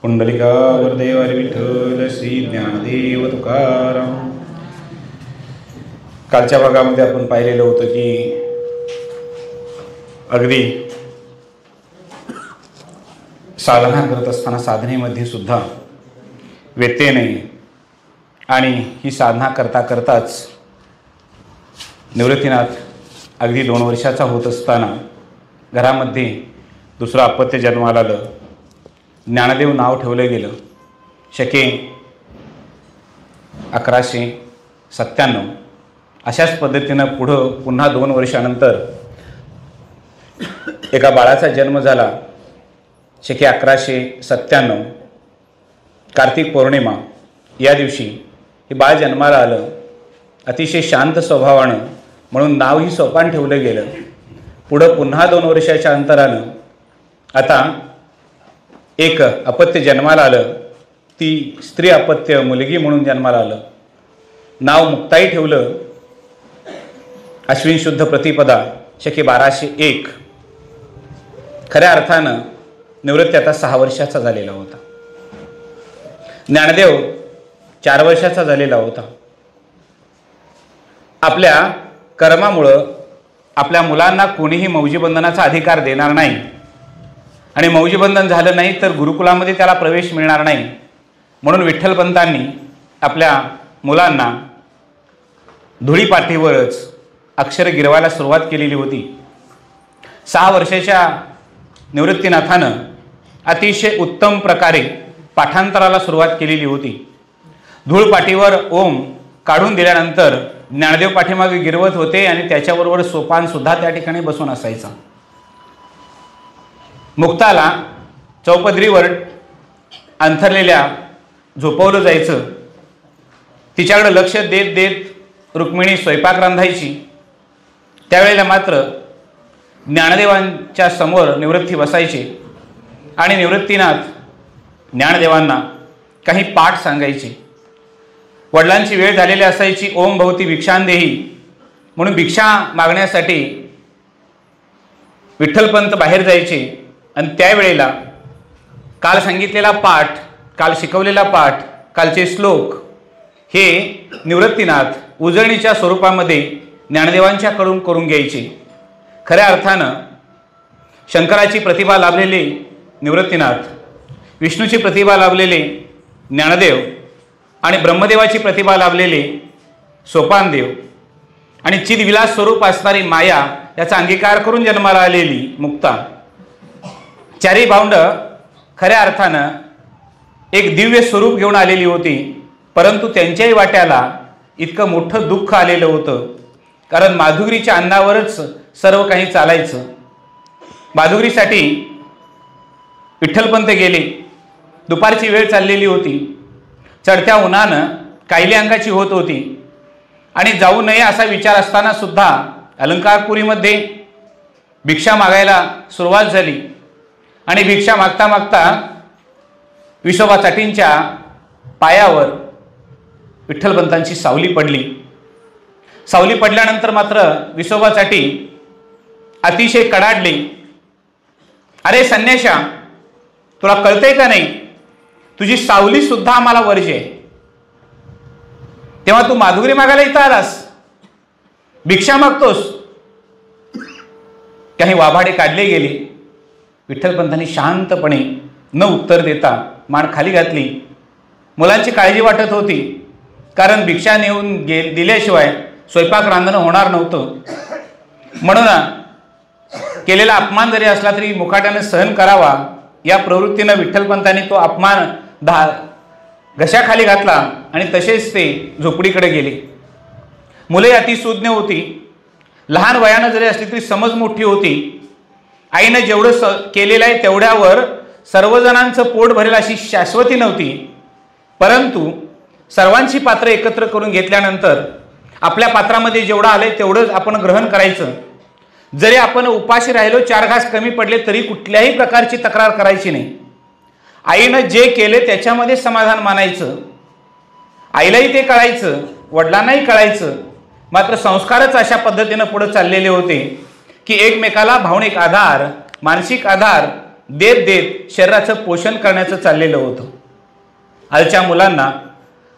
पुंडलिका वरदेव हरी विठ्ठल श्री ज्ञानदेव तुकाराम. कालच्या भागामध्ये आपण पाहिलेलं होतं की अगदी साधना करत असताना साधनेमध्ये सुद्धा व्यत्यय नाही आणि ही साधना करता करताच निवृत्तीनाथ अगदी 2 वर्षाचा होत असताना घरामध्ये दुसरं अपत्य जन्माला आलं. ज्ञानदेव नाव ठेवलं गेलं. शके 1197. अशाच पद्धतीनं पुढं पुन्हा 2 वर्षानंतर एका बाळाचा जन्म झाला. शके 1197 कार्तिक पौर्णिमा या दिवशी हे बाळ जन्माला आलं. अतिशय शांत स्वभावानं म्हणून नावही सोपान ठेवलं गेलं. पुढं पुन्हा 2 वर्षाच्या अंतरानं आता एक अपत्य जन्माला आलं. ती स्त्री अपत्य मुलगी म्हणून जन्माला आलं. नाव मुक्ताई ठेवलं. अश्विन शुद्ध प्रतिपदा शके 1201. खऱ्या अर्थानं निवृत्ती आता 6 वर्षाचा झालेला होता. ज्ञानदेव 4 वर्षाचा झालेला होता. आपल्या कर्मामुळं आपल्या मुलांना कोणीही मौजीबंधनाचा अधिकार देणार नाही आणि मौजीबंधन झालं नाही तर गुरुकुलामध्ये त्याला प्रवेश मिळणार नाही. म्हणून विठ्ठलपंतांनी आपल्या मुलांना धुळीपाटीवरच अक्षर गिरवायला सुरुवात केलेली होती. 6 वर्षाच्या निवृत्तीनाथानं अतिशय उत्तम प्रकारे पाठांतराला सुरुवात केलेली होती. धूळपाटीवर ओम काढून दिल्यानंतर ज्ञानदेव पाठीमागे गिरवत होते आणि त्याच्याबरोबर सोपानसुद्धा त्या ठिकाणी बसून असायचा. मुक्ताला चौपदरीवर अंथरलेल्या झोपवलं जायचं. तिच्याकडे लक्ष देत देत रुक्मिणी स्वयंपाक रांधायची. त्यावेळेला मात्र ज्ञानदेवांच्या समोर निवृत्ती बसायचे आणि निवृत्तीनाथ ज्ञानदेवांना काही पाठ सांगायचे. वडिलांची वेळ झालेली असायची. ओम भवती भिक्षांदेही म्हणून भिक्षा मागण्यासाठी विठ्ठलपंत बाहेर जायचे आणि त्यावेळेला काल सांगितलेला पाठ, काल शिकवलेला पाठ, कालचे श्लोक हे निवृत्तीनाथ उजळणीच्या स्वरूपामध्ये ज्ञानदेवांच्याकडून करून घ्यायचे. खऱ्या अर्थानं शंकराची प्रतिभा लाभलेले निवृत्तीनाथ, विष्णूची प्रतिभा लाभलेले ज्ञानदेव आणि ब्रह्मदेवाची प्रतिभा लाभलेले सोपानदेव आणि चिदविलास स्वरूप असणारी माया याचा अंगीकार करून जन्माला आलेली मुक्ता, चारी भावंड खऱ्या अर्थानं एक दिव्य स्वरूप घेऊन आलेली होती. परंतु त्यांच्याही वाट्याला इतकं मोठं दुःख आलेलं होतं. कारण माधुरीच्या अन्नावरच सर्व काही चालायचं. माधुरीसाठी विठ्ठलपंत गेले. दुपारची वेळ चाललेली होती. चढत्या उन्हानं कायली अंगाची होत होती आणि जाऊ नये असा विचार असताना सुद्धा अलंकारपुरीमध्ये भिक्षा मागायला सुरुवात झाली आणि भिक्षा मागता मागता विसोबा चाटींच्या पायावर विठ्ठलपंतांची सावली पडली. सावली पडल्यानंतर मात्र विसोबा चाटी अतिशय कडाडली. अरे संन्याशा, तुला कळतंय का नाही? तुझी सावली सुद्धा आम्हाला वर्ज्य आहे. तेव्हा तू माधुरी मागायला इथं आलास, भिक्षा मागतोस. काही वाभाडे काढले गेले. विठ्ठलपंतांनी शांतपणे न उत्तर देता मान खाली घातली. मुलांची काळजी वाटत होती. कारण भिक्षा नेऊन दिल्याशिवाय स्वयंपाक रांधणं होणार नव्हतं. म्हणून केलेला अपमान जरी असला तरी मुकाट्याने सहन करावा या प्रवृत्तीनं विठ्ठलपंतांनी तो अपमान घशाखाली घातला आणि तसेच ते झोपडीकडे गेले. मुले अतिसूज्ञ होती. लहान वयानं जरी असली तरी समज मोठी होती. आईनं जेवढं केलेलं आहे तेवढ्यावर सर्वजणांचं पोट भरेल अशी शाश्वती नव्हती. परंतु सर्वांची पात्र एकत्र करून घेतल्यानंतर आपल्या पात्रामध्ये जेवढं आलंय तेवढंच आपण ग्रहण करायचं. जरी आपण उपाशी राहिलो, 4 घास कमी पडले तरी कुठल्याही प्रकारची तक्रार करायची नाही. आईनं जे केले त्याच्यामध्ये समाधान मानायचं. आईलाही ते कळायचं, वडिलांनाही कळायचं. मात्र संस्कारच अशा पद्धतीनं पुढे चाललेले होते की एकमेकाला भावनिक आधार, मानसिक आधार देत देत शरीराचं पोषण करण्याचं चाललेलं होतं. आजच्या मुलांना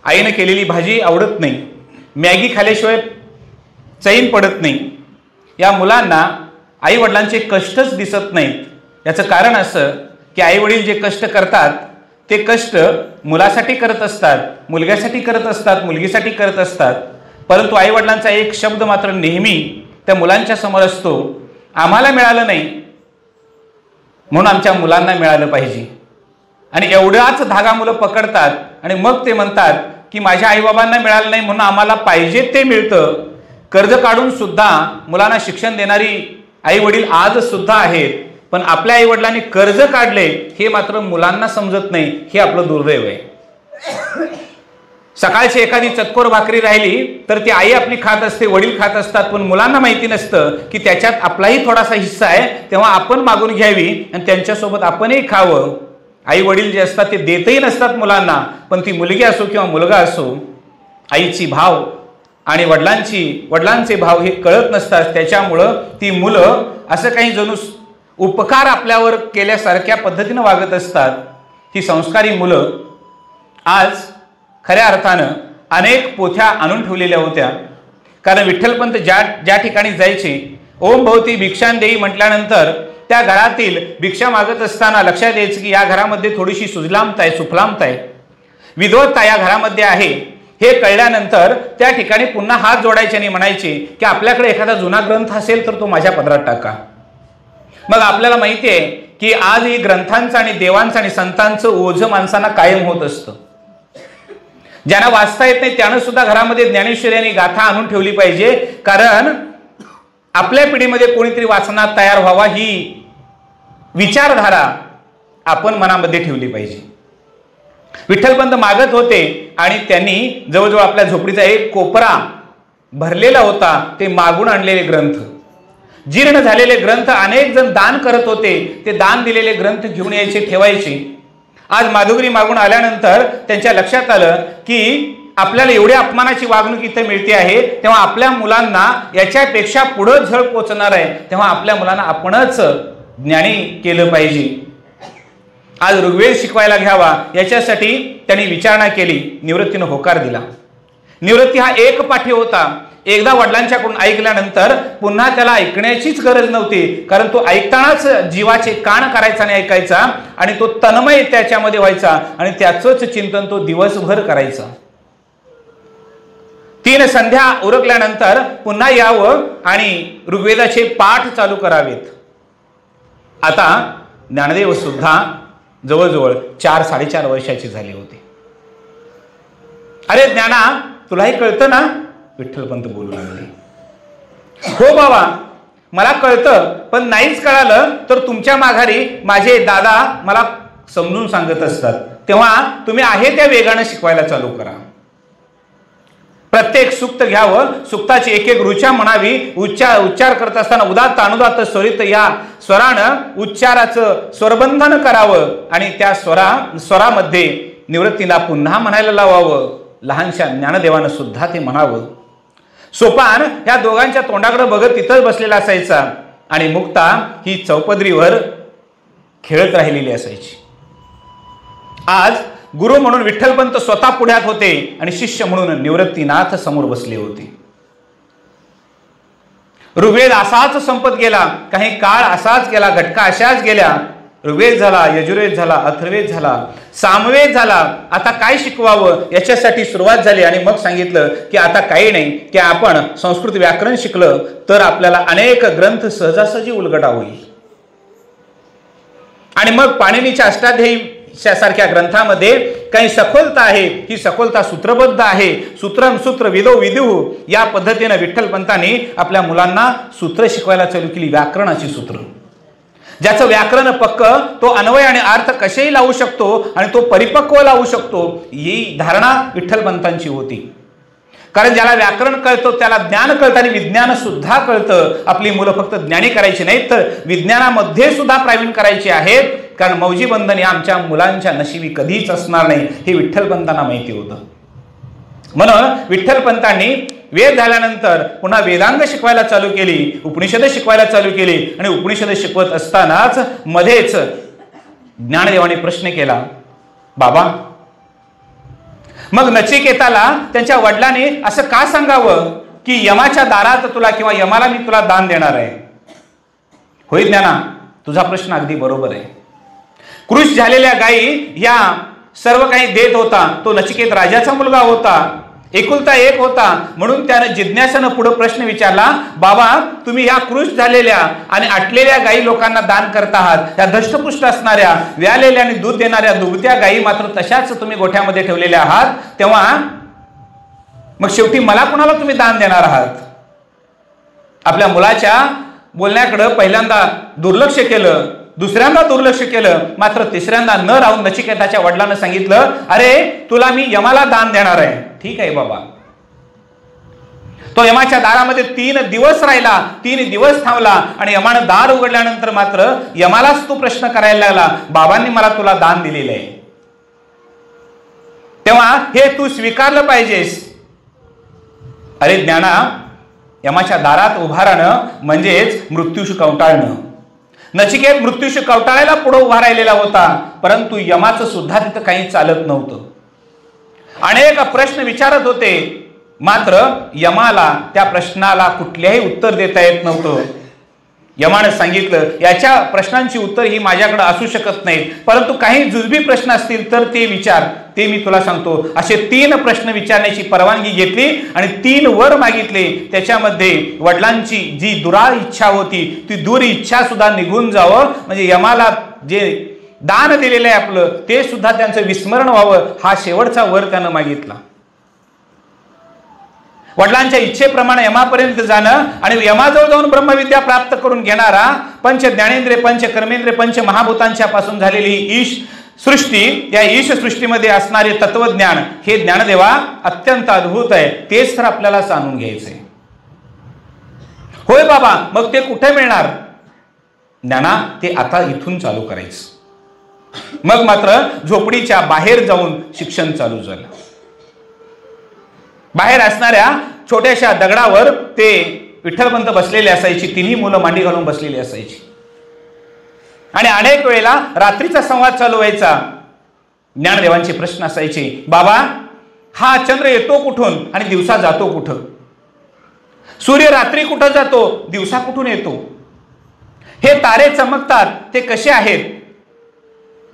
आईनं केलेली भाजी आवडत नाही, मॅगी खाल्ल्याशिवाय चैन पडत नाही. या मुलांना आईवडिलांचे कष्टच दिसत नाहीत. याचं कारण असं की आईवडील जे कष्ट करतात ते कष्ट मुलासाठी करत असतात, मुलग्यासाठी करत असतात, मुलगीसाठी करत असतात. परंतु आईवडिलांचा एक शब्द मात्र नेहमी त्या मुलांच्या समोर असतो, आम्हाला मिळालं नाही म्हणून आमच्या मुलांना मिळालं पाहिजे. आणि एवढाच धागा मुलं पकडतात आणि मग ते म्हणतात की माझ्या आईबाबांना मिळालं नाही म्हणून आम्हाला पाहिजे ते मिळतं. कर्ज काढून सुद्धा मुलांना शिक्षण देणारी आईवडील आज सुद्धा आहेत, पण आपल्या आईवडिलांनी कर्ज काढले हे मात्र मुलांना समजत नाही. हे आपलं दुर्दैव आहे. सकाळची एखादी चतकोर भाकरी राहिली तर ती आई आपली खात असते, वडील खात असतात, पण मुलांना माहिती नसतं की त्याच्यात आपलाही थोडासा हिस्सा आहे. तेव्हा आपण मागून घ्यावी आणि त्यांच्यासोबत आपणही खावं. आई वडील जे असतात ते देतही नसतात मुलांना, पण ती मुलगी असो किंवा मुलगा असो, आईची भाव आणि वडिलांचे भाव हे कळत नसतात. त्याच्यामुळं ती मुलं असं काही जणू उपकार आपल्यावर केल्यासारख्या पद्धतीनं वागत असतात. ही संस्कारी मुलं आज खऱ्या अर्थानं अनेक पोथ्या आणून ठेवलेल्या होत्या. कारण विठ्ठलपंत ज्या ठिकाणी जायचे, ओम भवती भिक्षां देई म्हटल्यानंतर त्या घरातील भिक्षा मागत असताना लक्षात यायचं की या घरामध्ये थोडीशी सुजलामता आहे, सुफलामता आहे, विद्वत्ता या घरामध्ये आहे. हे कळल्यानंतर त्या ठिकाणी पुन्हा हात जोडायचे आणि म्हणायचे की आपल्याकडे एखादा जुना ग्रंथ असेल तर तो माझ्या पदरात टाका. मग आपल्याला माहिती आहे की आज ही ग्रंथांचं आणि देवांचं आणि संतांचं ओझं माणसांना कायम होत असतं. ज्यांना वाचता येत नाही त्यानं सुद्धा घरामध्ये ज्ञानेश्वरी आणि गाथा आणून ठेवली पाहिजे. कारण आपल्या पिढीमध्ये कोणीतरी वाचनात तयार व्हावा ही विचारधारा आपण मनामध्ये ठेवली पाहिजे. विठ्ठलपंत मागत होते आणि त्यांनी जवळजवळ आपल्या झोपडीचा एक कोपरा भरलेला होता. ते मागून आणलेले ग्रंथ, जीर्ण झालेले ग्रंथ अनेक जण दान करत होते. ते दान दिलेले ग्रंथ घेऊन यायचे, ठेवायचे. आज माधुगरी मागून आल्यानंतर त्यांच्या लक्षात आलं की आपल्याला एवढ्या अपमानाची वागणूक इथे मिळते आहे, तेव्हा आपल्या मुलांना याच्यापेक्षा पुढं झळ पोचणार आहे, तेव्हा आपल्या मुलांना आपणच ज्ञानी केलं पाहिजे. आज ऋग्वेद शिकवायला घ्यावा याच्यासाठी त्यांनी विचारणा केली. निवृत्तीनं होकार दिला. निवृत्ती हा एक पाठी होता. एकदा वडिलांच्याकडून ऐकल्यानंतर पुन्हा त्याला ऐकण्याचीच गरज नव्हती. कारण तो ऐकतानाच जीवाचे कान करायचा आणि ऐकायचा आणि तो तन्मय त्याच्यामध्ये व्हायचा आणि त्याचंच चिंतन तो दिवसभर करायचा. 3 संध्या उरकल्यानंतर पुन्हा यावं आणि ऋग्वेदाचे पाठ चालू करावेत. आता ज्ञानदेव सुद्धा जवळजवळ 4-4.5 वर्षाचे झाले होते. अरे ज्ञाना, तुलाही कळतं ना? विठ्ठलपंत बोलू लागले. हो बाबा, मला कळतं, पण नाहीच कळालं तर तुमच्या माघारी माझे दादा मला समजून सांगत असतात, तेव्हा तुम्ही आहे त्या वेगानं शिकवायला चालू करा. प्रत्येक सुक्त घ्यावं, सुक्ताची एक एक ऋचा म्हणावी. उच्चार करत असताना उदात्त अनुदात्त स्वरित या स्वरानं उच्चाराचं स्वरबंधन करावं आणि त्या स्वरामध्ये निवृत्तीला पुन्हा म्हणायला लावावं. लहानशा ज्ञानदेवानं सुद्धा ते म्हणावं. सोपान ह्या दोघांच्या तोंडाकडे बघत तिथंच बसलेला असायचा आणि मुक्ता ही चौपदरीवर खेळत राहिलेली असायची. आज गुरु म्हणून विठ्ठलपंत स्वतः पुढ्यात होते आणि शिष्य म्हणून निवृत्तीनाथ समोर बसले होते. ऋग्वेद असाच संपत गेला, काही काळ असाच गेला, घटका अशाच गेल्या. ऋग्वेद झाला, यजुर्वेद झाला, अथर्ववेद झाला, सामवेद झाला. आता काय शिकवावं याच्यासाठी सुरुवात झाली आणि मग सांगितलं की आता काही नाही की आपण संस्कृत व्याकरण शिकलं तर आपल्याला अनेक ग्रंथ सहजासहजी उलगडा होईल. आणि मग पाणिनीच्या अष्टाध्यायी सारख्या ग्रंथामध्ये काही सखोलता आहे. ही सखोलता सूत्रबद्ध आहे. सूत्रम सूत्र विदो विदुः या पद्धतीने विठ्ठलपंतांनी आपल्या मुलांना सूत्र शिकवायला चालू केली. व्याकरणाची सूत्र, ज्याचं व्याकरण पक्क, तो अन्वय आणि अर्थ कसेही लावू शकतो आणि तो परिपक्व लावू शकतो, ही धारणा विठ्ठलपंतांची होती. कारण ज्याला व्याकरण कळतं त्याला ज्ञान कळतं आणि विज्ञान सुद्धा कळतं. आपली मुलं फक्त ज्ञानी करायची नाहीत तर विज्ञानामध्ये सुद्धा प्रावीण करायची आहेत. कारण मौजी बंधन या आमच्या मुलांच्या नशिबी कधीच असणार नाही हे विठ्ठलपंतांना माहिती होतं. म्हणून विठ्ठलपंतांनी वेद झाल्यानंतर पुन्हा वेदांग शिकवायला चालू केली, उपनिषद शिकवायला चालू केली आणि उपनिषद शिकवत असतानाच मध्येच ज्ञानदेवाने प्रश्न केला, बाबा मग नचिकेताला त्यांच्या वडिलांनी असं का सांगावं की यमाच्या दारात तुला किंवा यमाला मी तुला दान देणार आहे? होय ज्ञाना, तुझा प्रश्न अगदी बरोबर आहे. कृश झालेल्या गायी या सर्व काही देत होता. तो नचिकेत राजाचा मुलगा होता, एकुलता एक होता. म्हणून त्यानं जिज्ञासानं पुढे प्रश्न विचारला, बाबा तुम्ही या कृश झालेल्या आणि आटलेल्या गायी लोकांना दान करत आहात. त्या धष्टपुष्ट असणाऱ्या व्यालेल्या आणि दूध देणाऱ्या दुभत्या गायी मात्र तशाच तुम्ही गोठ्यामध्ये ठेवलेल्या आहात. तेव्हा मग शेवटी मला कुणाला तुम्ही दान देणार आहात? आपल्या मुलाच्या बोलण्याकडे पहिल्यांदा दुर्लक्ष केलं, दुसऱ्यांदा दुर्लक्ष केलं, मात्र तिसऱ्यांदा न राहून नचिकेताच्या वडिलांना सांगितलं, अरे तुला मी यमाला दान देणार आहे. ठीक आहे बाबा. तो यमाच्या दारामध्ये 3 दिवस राहिला, 3 दिवस थांबला आणि यमानं दार उघडल्यानंतर मात्र यमालाच तो प्रश्न करायला लागला, बाबांनी मला तुला दान दिलेलं आहे, तेव्हा हे तू स्वीकारलं पाहिजेस. अरे ज्ञाना, यमाच्या दारात उभा राहणं म्हणजेच मृत्यूशी कवटाळणं. नचिकेत मृत्यूशी कवटाळायला पुढे उभा राहिलेला होता, परंतु यमाचं सुद्धा तिथं काही चालत नव्हतं. अनेक प्रश्न विचारत होते, मात्र यमाला त्या प्रश्नाला कुठल्याही उत्तर देता येत नव्हतं. यमानं सांगितलं, याच्या प्रश्नांची उत्तर ही माझ्याकडे असू शकत नाहीत, परंतु काही जुजबी प्रश्न असतील तर ते विचार, ते मी तुला सांगतो. असे 3 प्रश्न विचारण्याची परवानगी घेतली आणि 3 वर मागितले. त्याच्यामध्ये वडिलांची जी दुराळ इच्छा होती ती दूर इच्छा सुद्धा निघून जावं, म्हणजे यमाला जे दान दिलेलं आहे आपलं ते सुद्धा त्यांचं विस्मरण व्हावं, हा शेवटचा वर त्यानं मागितला. वडिलांच्या इच्छेप्रमाणे यमापर्यंत जाणं आणि यमाजवळ जाऊन ब्रह्मविद्या प्राप्त करून घेणारा पंच ज्ञानेंद्रिय, पंच कर्मेंद्रिय, पंच महाभूतांच्या पासून झालेली ईश सृष्टी, या ईश सृष्टीमध्ये असणारे तत्वज्ञान, हे ज्ञानदेवा अत्यंत अद्भुत आहे. तेच तर आपल्याला जाणून घ्यायचंय. होय बाबा, मग ते कुठे मिळणार? ज्ञाना, ते आता इथून चालू करायचं. मग मात्र झोपडीच्या बाहेर जाऊन शिक्षण चालू झालं. बाहेर असणाऱ्या छोट्याशा दगडावर ते विठ्ठलपंत बसलेले असायची, 3 मुलं मांडी घालून बसलेली असायची. आणि अनेक वेळेला रात्रीचा संवाद चालू व्हायचा. ज्ञानदेवांचे प्रश्न असायचे, बाबा हा चंद्र येतो कुठून आणि दिवसा जातो कुठं? सूर्य रात्री कुठं जातो, दिवसा कुठून येतो? हे तारे चमकतात ते कसे आहेत?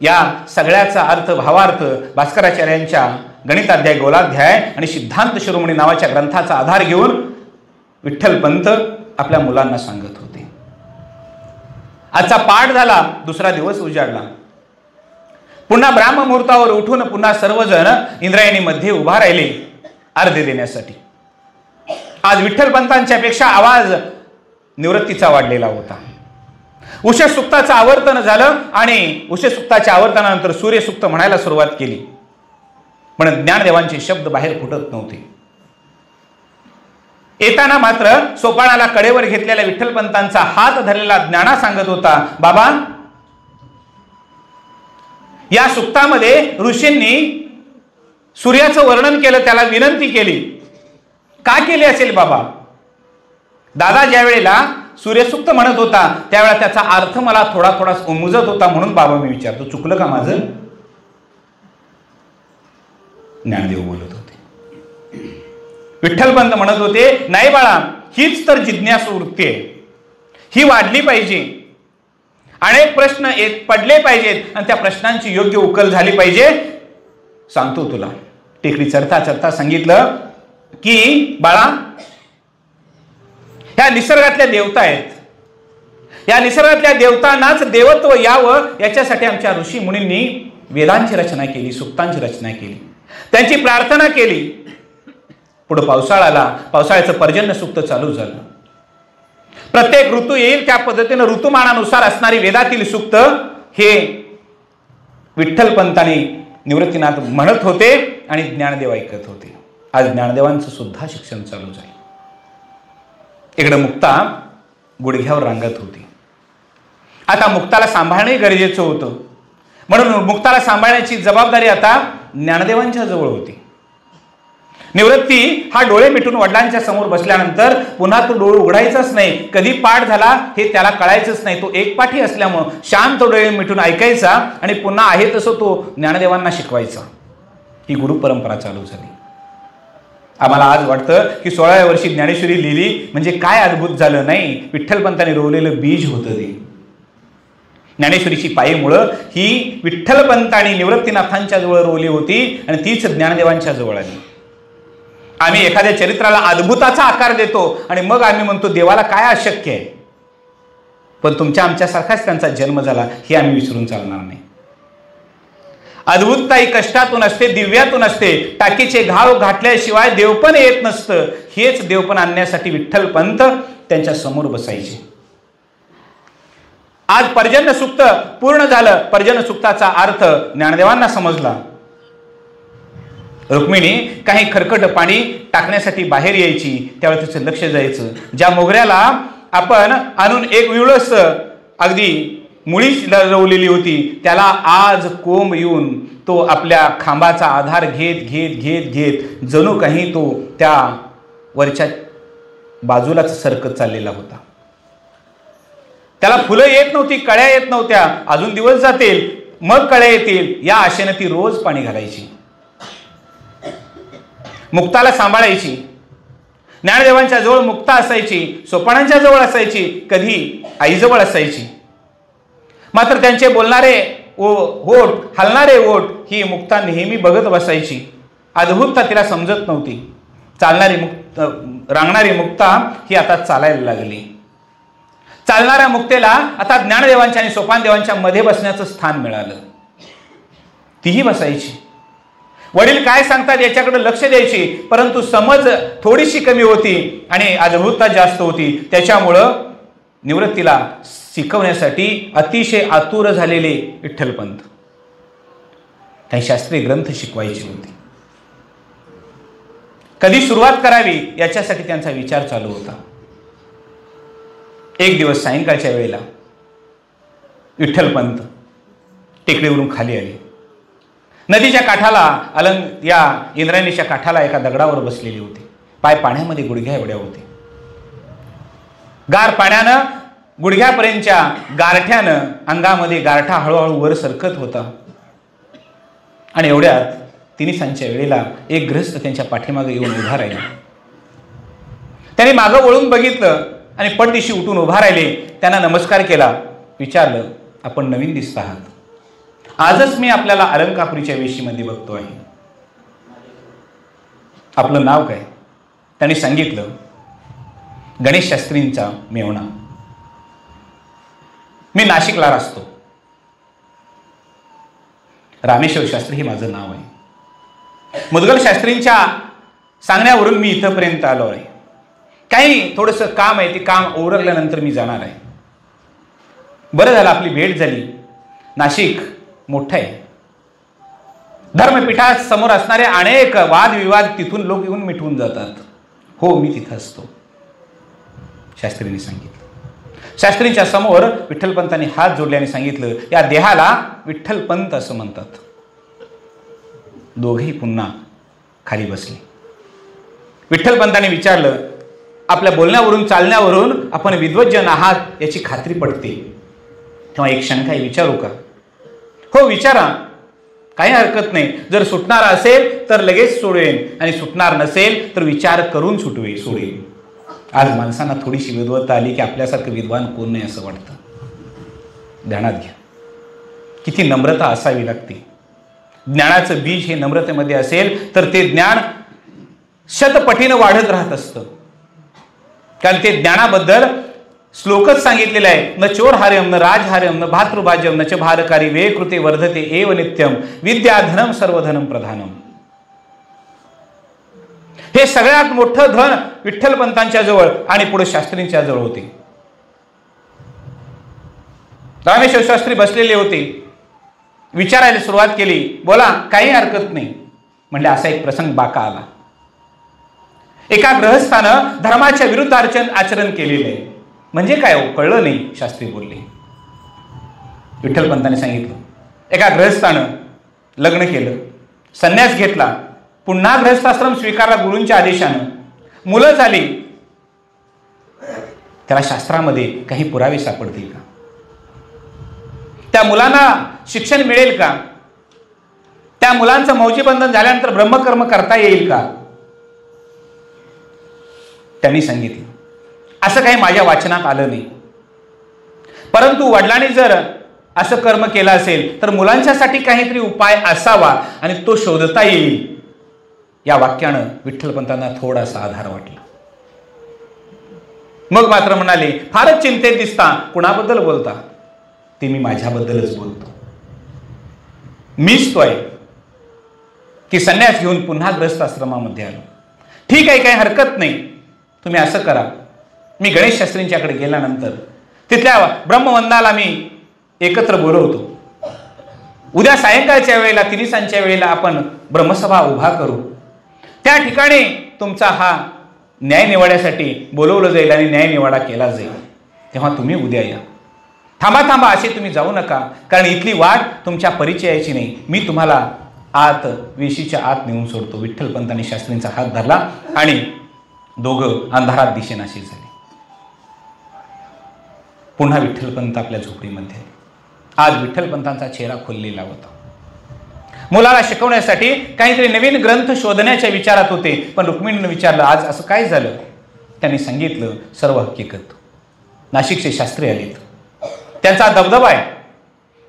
या सगळ्याचा अर्थ, भावार्थ भास्कराचार्यांच्या गणिताध्याय, गोलाध्याय आणि सिद्धांत शिरोमणी नावाच्या ग्रंथाचा आधार घेऊन विठ्ठलपंत आपल्या मुलांना सांगत होते. आजचा पाठ झाला, दुसरा दिवस उजाडला. पुन्हा ब्राह्ममुहूर्तावर उठून पुन्हा सर्वजण इंद्रायणीमध्ये उभा राहिले अर्घ्य देण्यासाठी. आज विठ्ठलपंतांच्या पेक्षा आवाज निवृत्तीचा वाढलेला होता. उषःसुक्ताचं आवर्तन झालं आणि उषःसुक्ताच्या आवर्तनानंतर सूर्यसुक्त म्हणायला सुरुवात केली, पण ज्ञानदेवांचे शब्द बाहेर फुटत नव्हते. येताना मात्र सोपानाला कडेवर घेतलेल्या विठ्ठलपंतांचा हात धरलेला ज्ञाना सांगत होता, बाबा या सुक्तामध्ये ऋषींनी सूर्याचं वर्णन केलं, त्याला विनंती केली. का केली असेल बाबा? दादा ज्या वेळेला सूर्यसुक्त म्हणत होता त्यावेळेला त्याचा अर्थ मला थोडा थोडा उमजत होता, म्हणून बाबा मी विचारतो, चुकलं का माझं? ज्ञानदेव बोलत होते. विठ्ठलपंत म्हणत होते, नाही बाळा, हीच तर जिज्ञासू वृत्ती आहे, ही वाढली पाहिजे. अनेक प्रश्न पडले पाहिजेत आणि त्या प्रश्नांची योग्य उकल झाली पाहिजे. सांगतो तुला. टेकडी चढता चढता सांगितलं की बाळा, ह्या निसर्गातल्या देवता आहेत, या निसर्गातल्या देवतांनाच देवत्व यावं याच्यासाठी आमच्या ऋषी मुनींनी वेदांची रचना केली, सुक्तांची रचना केली, त्यांची प्रार्थना केली. पुढे पावसाळा आला, पावसाळ्याचं पर्जन्य सुक्त चालू झालं. प्रत्येक ऋतू येईल त्या पद्धतीने ऋतुमानानुसार असणारी वेदातील सुक्त हे विठ्ठलपंतांनी निवृत्तीनाथ म्हणत होते आणि ज्ञानदेव ऐकत होते. आज ज्ञानदेवांचं सुद्धा शिक्षण चालू झालं. इकडे मुक्ता गुडघ्यावर रांगत होती. आता मुक्ताला सांभाळणे गरजेचं होतं, म्हणून मुक्ताला सांभाळण्याची जबाबदारी आता ज्ञानदेवांच्या जवळ होती. निवृत्ती हा डोळे मिटून वडिलांच्या समोर बसल्यानंतर पुन्हा तो डोळे उघडायचाच नाही. कधी पाठ झाला हे त्याला कळायचंच नाही. तो एकपाठी असल्यामुळं शांत डोळे मिटून ऐकायचा आणि पुन्हा आहे तसं तो ज्ञानदेवांना शिकवायचा. ही गुरु परंपरा चालू झाली. आम्हाला आज वाटतं की 16व्या वर्षी ज्ञानेश्वरी लिहिली म्हणजे काय अद्भुत झालं. नाही, विठ्ठलपंतांनी रोवलेलं बीज होतं ते. ज्ञानेश्वरीची पायीमुळं ही विठ्ठलपंतांनी निवृत्तीनाथांच्या जवळ रोवली होती आणि तीच ज्ञानदेवांच्या जवळ आली. आम्ही एखाद्या चरित्राला अद्भुताचा आकार देतो आणि मग आम्ही म्हणतो देवाला काय अशक्य आहे. पण तुमच्या आमच्यासारखाच त्यांचा जन्म झाला हे आम्ही विसरून चालणार नाही. अद्भुतता ही कष्टातून असते, दिव्यातून असते. टाकीचे घाव घातल्याशिवाय देवपण येत नसतं. हेच देवपण आणण्यासाठी विठ्ठलपंत त्यांच्या समोर बसायचे. आज पर्जन्य सूक्त पूर्ण झालं. पर्जन्य सूक्ताचा अर्थ ज्ञानदेवांना समजला. रुक्मिणी काही खरकट पाणी टाकण्यासाठी बाहेर यायची, त्यावेळी तिचं लक्ष जायचं. ज्या मोगऱ्याला आपण आणून एक विळस अगदी मुळी रवलेली होती त्याला आज कोंब येऊन तो आपल्या खांबाचा आधार घेत घेत घेत घेत जणू काही तो त्या वरच्या बाजूलाच सरकत चाललेला होता. त्याला फुलं येत नव्हती, कळ्या येत नव्हत्या. अजून दिवस जातील मग कळ्या येतील या आशेने ती रोज पाणी घालायची. मुक्ताला सांभाळायची. ज्ञानदेवांच्या जवळ मुक्ता असायची, सोपानांच्या जवळ असायची, कधी आईजवळ असायची. मात्र त्यांचे बोलणारे ओठ, हलणारे ओठ ही मुक्ता नेहमी बघत बसायची. अद्भुतता तिला समजत नव्हती. रांगणारी मुक्ता ही आता चालायला लागली. चालणाऱ्या मुक्तेला आता ज्ञानदेवांच्या आणि सोपानदेवांच्या मध्ये बसण्याचं स्थान मिळालं. तीही बसायची. वडील काय सांगतात याच्याकडे लक्ष द्यायची, परंतु समज थोडीशी कमी होती आणि अद्भुतता जास्त होती. त्याच्यामुळं निवृत्तीला शिकवण्यासाठी अतिशय आतुर झालेले विठ्ठलपंत काही शास्त्रीय ग्रंथ शिकवायचे होते. कधी सुरुवात करावी याच्यासाठी त्यांचा विचार चालू होता. एक दिवस सायंकाळच्या वेळेला विठ्ठलपंत टेकडीवरून खाली आले. नदीच्या काठाला या इंद्रायणीच्या काठाला एका दगडावर बसलेली होती. पाय पाण्यामध्ये गुडघ्या एवढ्या होते. गार पाण्यानं गुडघ्यापर्यंतच्या गारठ्यानं अंगामध्ये गारठा हळूहळू वर सरकत होता. आणि एवढ्यात तिन्हीसांच्या वेळेला एक गृहस्थ त्यांच्या पाठीमागे येऊन उभा राहिला. त्याने मागं वळून बघितलं आणि पटदिशी उठून उभा राहिले. त्यांना नमस्कार केला. विचारलं, आपण नवीन दिसत आहात. आजच मी आपल्याला अलंकापुरीच्या वेशीमध्ये बघतो आहे. आपलं नाव काय? त्यांनी सांगितलं, गणेश शास्त्रींचा मेवणा. मी नाशिकला राहतो. रामेश्वर शास्त्री हे माझं नाव आहे. मुदगल शास्त्रींच्या सांगण्यावरून मी इथंपर्यंत आलो आहे. काही थोडंसं काम आहे, ते काम ओरगल्यानंतर मी जाणार आहे. बरं झालं आपली भेट झाली. नाशिक मोठं आहे. धर्मपीठासमोर असणारे अनेक वादविवाद तिथून लोक येऊन मिटवून जातात. हो, मी तिथं असतो, शास्त्रींनी सांगितलं. शास्त्रींच्या समोर विठ्ठलपंतांनी हात जोडले आणि सांगितलं, या देहाला विठ्ठलपंत असं म्हणतात. दोघेही पुन्हा खाली बसले. विठ्ठलपंतांनी विचारलं, आपल्या बोलण्यावरून चालण्यावरून आपण विद्वज्जन आहात याची खात्री पडते. तेव्हा एक शंका आहे, विचारू का? हो विचारा, काही हरकत नाही. जर सुटणार असेल तर लगेच सोडवेन आणि सुटणार नसेल तर विचार करून सोडेन. आज माणसांना थोडीशी विद्वत्ता आली की आपल्यासारखं विद्वान कोण नाही असं वाटतं. ध्यानात घ्या, किती नम्रता असावी लागते. ज्ञानाचं बीज हे नम्रतेमध्ये असेल तर ते ज्ञान शतपटीनं वाढत राहत असतं. कारण ते ज्ञानाबद्दल श्लोकच सांगितलेला आहे, न चोरहार्यम न राजहार्यम न भातृभाज्यम न च भारकारी वे कृते वर्धते एव नित्यम विद्याधनम सर्वधनम प्रधानम. हे सगळ्यात मोठं धन विठ्ठलपंतांच्या जवळ आणि पुढे शास्त्रींच्या जवळ होते. रामेश्वर शास्त्री बसलेले होते. विचारायला सुरुवात केली, बोला, काही हरकत नाही. म्हणले, असा एक प्रसंग बाका आला. एका गृहस्थानं धर्माच्या विरुद्ध आचरण केलेलं आहे. म्हणजे काय हो, कळलं नाही, शास्त्री बोलले. विठ्ठलपंतांनी सांगितलं, एका गृहस्थानं लग्न केलं, संन्यास घेतला पुन्हा गृहस्थाश्रम स्वीकारला गुरूंच्या आदेशानं, मुलं झाली, त्याला शास्त्रामध्ये काही पुरावे सापडतील का? त्या मुलांना शिक्षण मिळेल का? त्या मुलांचं मौजीबंधन झाल्यानंतर ब्रह्मकर्म करता येईल का? त्यांनी सांगितलं असं काही माझ्या वाचनात आलं नाही, परंतु वडिलांनी जर असं कर्म केलं असेल तर मुलांच्यासाठी काहीतरी उपाय असावा आणि तो शोधता येईल. या वाक्यानं विठ्ठलपंतांना थोडासा आधार वाटला. मग मात्र म्हणाले, फारच चिंतेत दिसता, कुणाबद्दल बोलता? ते मी माझ्याबद्दलच बोलतो. मीच तो आहे की संन्यास घेऊन पुन्हा ग्रस्त आश्रमामध्ये आलो. ठीक आहे, काही हरकत नाही. तुम्ही असं करा, मी गणेश शास्त्रींच्याकडे गेल्यानंतर तिथल्या ब्रह्मवंदाला मी एकत्र बोलवतो. उद्या सायंकाळच्या वेळेला, तिनिसांच्या वेळेला आपण ब्रह्मसभा उभा करू. त्या ठिकाणी तुमचा हा न्याय निवाड्यासाठी बोलवलं जाईल आणि न्याय निवाडा केला जाईल. तेव्हा तुम्ही उद्या या. थांबा थांबा असे तुम्ही जाऊ नका, कारण इथली वाट तुमच्या परिचयाची नाही. मी तुम्हाला आत, वेशीच्या आत नेऊन सोडतो. विठ्ठलपंतांनी शास्त्रींचा हात धरला आणि दोघं अंधारात दिशेनाशी झाले. पुन्हा विठ्ठलपंत आपल्या झोपडीमध्ये. आज विठ्ठलपंतांचा चेहरा खोललेला होता. मुलाला शिकवण्यासाठी काहीतरी नवीन ग्रंथ शोधण्याच्या विचारात होते. पण रुक्मिणीनं विचारलं, आज असं काय झालं? त्यांनी सांगितलं सर्व हकीकत. नाशिकचे शास्त्री आलेत, त्यांचा दबदबा आहे,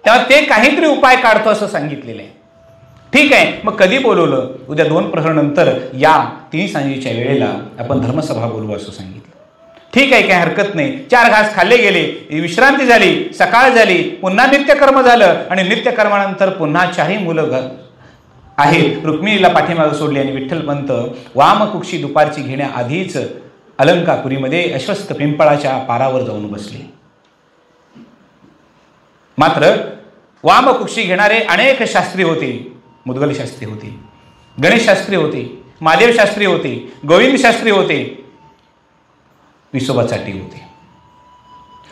तेव्हा ते काहीतरी उपाय काढतो असं सांगितलेलं आहे. ठीक आहे, मग कधी बोलवलं? उद्या 2 प्रहर नंतर या, 3 सांजेच्या वेळेला आपण धर्मसभा बोलवू असं सांगितलं. ठीक आहे, काही हरकत नाही. 4 घास खाल्ले गेले, विश्रांती झाली, सकाळ झाली, पुन्हा नित्यकर्म झालं आणि नित्यकर्मानंतर पुन्हा 4ही मुलं आहेत. रुक्मिणीला पाठीमागे सोडली आणि विठ्ठलपंत वामकुक्षी दुपारची घेण्याआधीच अलंकापुरीमध्ये अश्वस्थ पिंपळाच्या पारावर जाऊन बसले. मात्र वामकुक्षी घेणारे अनेक शास्त्री होते. मुदगल शास्त्री होते, गणेश शास्त्री होते, महादेव शास्त्री होते, गोविंद शास्त्री होते, विसोबा चाटी होते.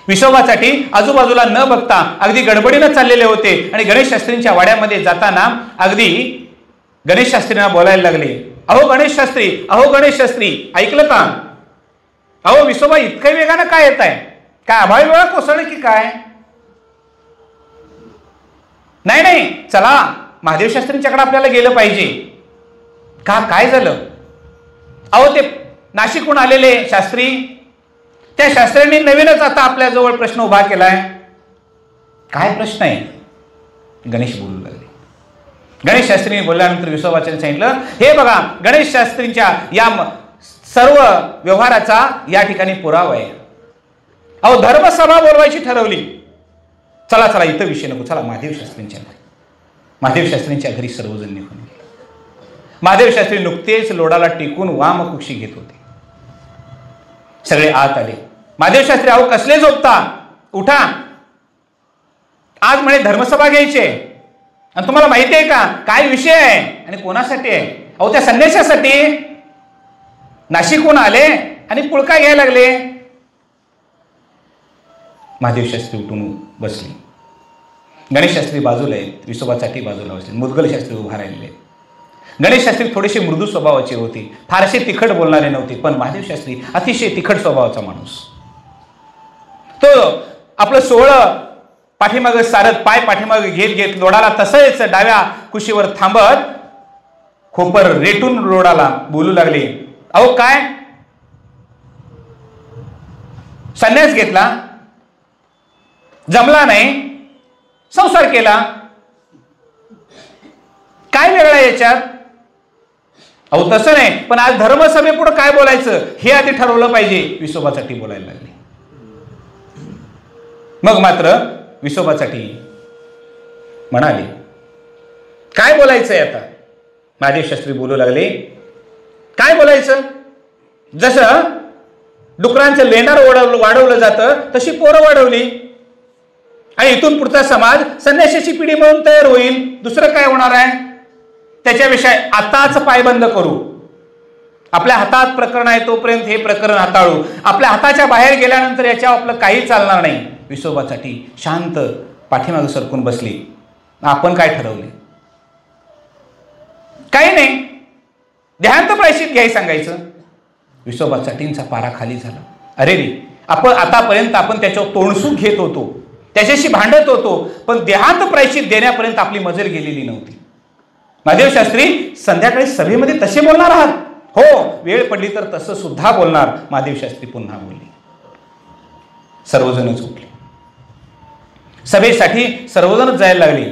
विसोबा चाटी आजूबाजूला न बघता अगदी गडबडीनं चाललेले होते आणि गणेश शास्त्रींच्या वाड्यामध्ये जाताना अगदी गणेश शास्त्रींना बोलायला लागले, अहो गणेश शास्त्री, अहो गणेश शास्त्री, ऐकलं का? अहो विसोबा इतक्या वेगानं काय येत आहे? काय अभावी वेळा कोसळलं की काय? नाही नाही, चला महादेव शास्त्रींच्याकडे आपल्याला गेलं पाहिजे. का, काय झालं? अहो ते नाशिकहून आलेले शास्त्री, त्या शास्त्र्यांनी नवीनच आता आपल्या जवळ प्रश्न उभा केलाय. काय प्रश्न आहे? गणेश बोलू लागले. गणेश शास्त्रींनी बोलल्यानंतर विसोबाच्यांनी सांगितलं, हे बघा, गणेश शास्त्रींच्या या सर्व व्यवहाराचा या ठिकाणी पुरावा आहे. अहो धर्मसभा बोलवायची ठरवली. चला चला, इथं विषय नको, चला महादेव शास्त्रींच्या घरी. महादेव शास्त्रींच्या घरी सर्वजण निघून गेले. महादेव शास्त्री नुकतेच लोडाला टेकून वामकुक्षी घेत होते. सगळे आत आले. महादेव शास्त्री, अहो कसले झोपता, उठा, आज म्हणे धर्मसभा घ्यायची आहे. आणि तुम्हाला माहिती आहे का काय विषय आहे आणि कोणासाठी आहे? अहो त्या संन्यासासाठी. नाशिकहून आले आणि पुळका घ्यायला लागले. महादेव शास्त्री उठून बसले. गणेश शास्त्री बाजूला आहेत, विसोबा चाटी बाजूला बसले, मुदगल शास्त्री उभा राहिले. गणेश शास्त्री थोडेसे मृदू स्वभावाचे होते, फारसे तिखट बोलणारे नव्हते. पण महादेव शास्त्री अतिशय तिखट स्वभावाचा माणूस. तो आपलं सोहळं पाठीमागे सारत, पाय पाठीमागे घेत घेत लोडाला तसंच डाव्या कुशीवर थांबत खोपर रेटून लोडाला बोलू लागले, अहो काय संन्यास घेतला, जमला नाही, संसार केला, काय वेगळं याच्यात? अहो तसं नाही, पण आज धर्मसभेपुढे काय बोलायचं हे आधी ठरवलं पाहिजे. विसोबासाठी बोलायला लागले. मग मात्र विसोबासाठी म्हणाले, काय बोलायचंय आता? महादेव शास्त्री बोलू लागले, काय बोलायचं? जसं डुकरांचं लेणार वाढवलं जातं तशी पोरं वाढवली आणि इथून पुढचा समाज संन्याशाची पिढी म्हणून तयार होईल. दुसरं काय होणार आहे? त्याच्याविषयी आताच पायबंद करू. आपल्या हातात प्रकरण आहे तोपर्यंत हे प्रकरण हाताळू. आपल्या हाताच्या बाहेर गेल्यानंतर याच्यावर आपलं काही चालणार नाही. विसोबासाठी शांत पाठीमागे सरकून बसली. आपण काय ठरवले? काही नाही. देहांत प्रायश्चित घ्यायला सांगायचं. विसोबा चटींचा पारा खाली झाला. अरे रे, आपण आतापर्यंत आपण त्याच्यावर तोंडसूक घेत होतो, त्याच्याशी भांडत होतो, पण देहांत प्रायश्चित देण्यापर्यंत आपली मजल गेलेली नव्हती. महादेव शास्त्री संध्याकाळी सभेमध्ये तसे बोलणार आहात? हो, वेळ पडली तर तसं सुद्धा बोलणार. महादेव शास्त्री पुन्हा बोलले. सर्वजणच उठले. सभेसाठी सर्वजणच जायला लागले.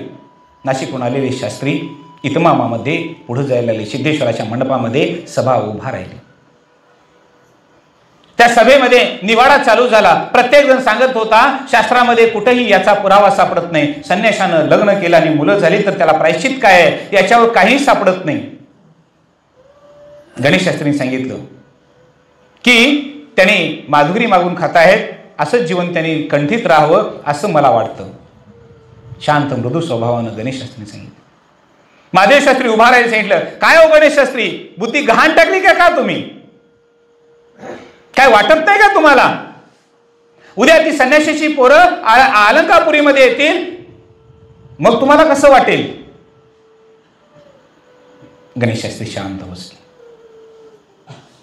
नाशिकहून आलेले शास्त्री इतमामामध्ये पुढे जायला लागले. सिद्धेश्वराच्या मंडपामध्ये सभा उभा राहिली. त्या सभेमध्ये निवाडा चालू झाला. प्रत्येक जण सांगत होता, शास्त्रामध्ये कुठेही याचा पुरावा सापडत नाही. संन्याशानं लग्न केलं आणि मुलं झाली तर त्याला प्रायश्चित काय आहे याच्यावर काही सापडत नाही. गणेश शास्त्रींनी सांगितलं की त्यांनी माधुरी मागून खात आहेत, असंच जीवन त्यांनी कंठित राहावं असं मला वाटतं. शांत मृदू स्वभावानं गणेश शास्त्रींनी सांगितलं. महादेव शास्त्री उभा राहायला सांगितलं. काय हो गणेश शास्त्री, बुद्धी गहाण टाकली का तुम्ही? काय वाटत नाही का तुम्हाला? उद्या ती संन्याशीची पोरं अलंकापुरीमध्ये येतील, मग तुम्हाला कसं वाटेल? गणेश शास्त्री शांत बसले.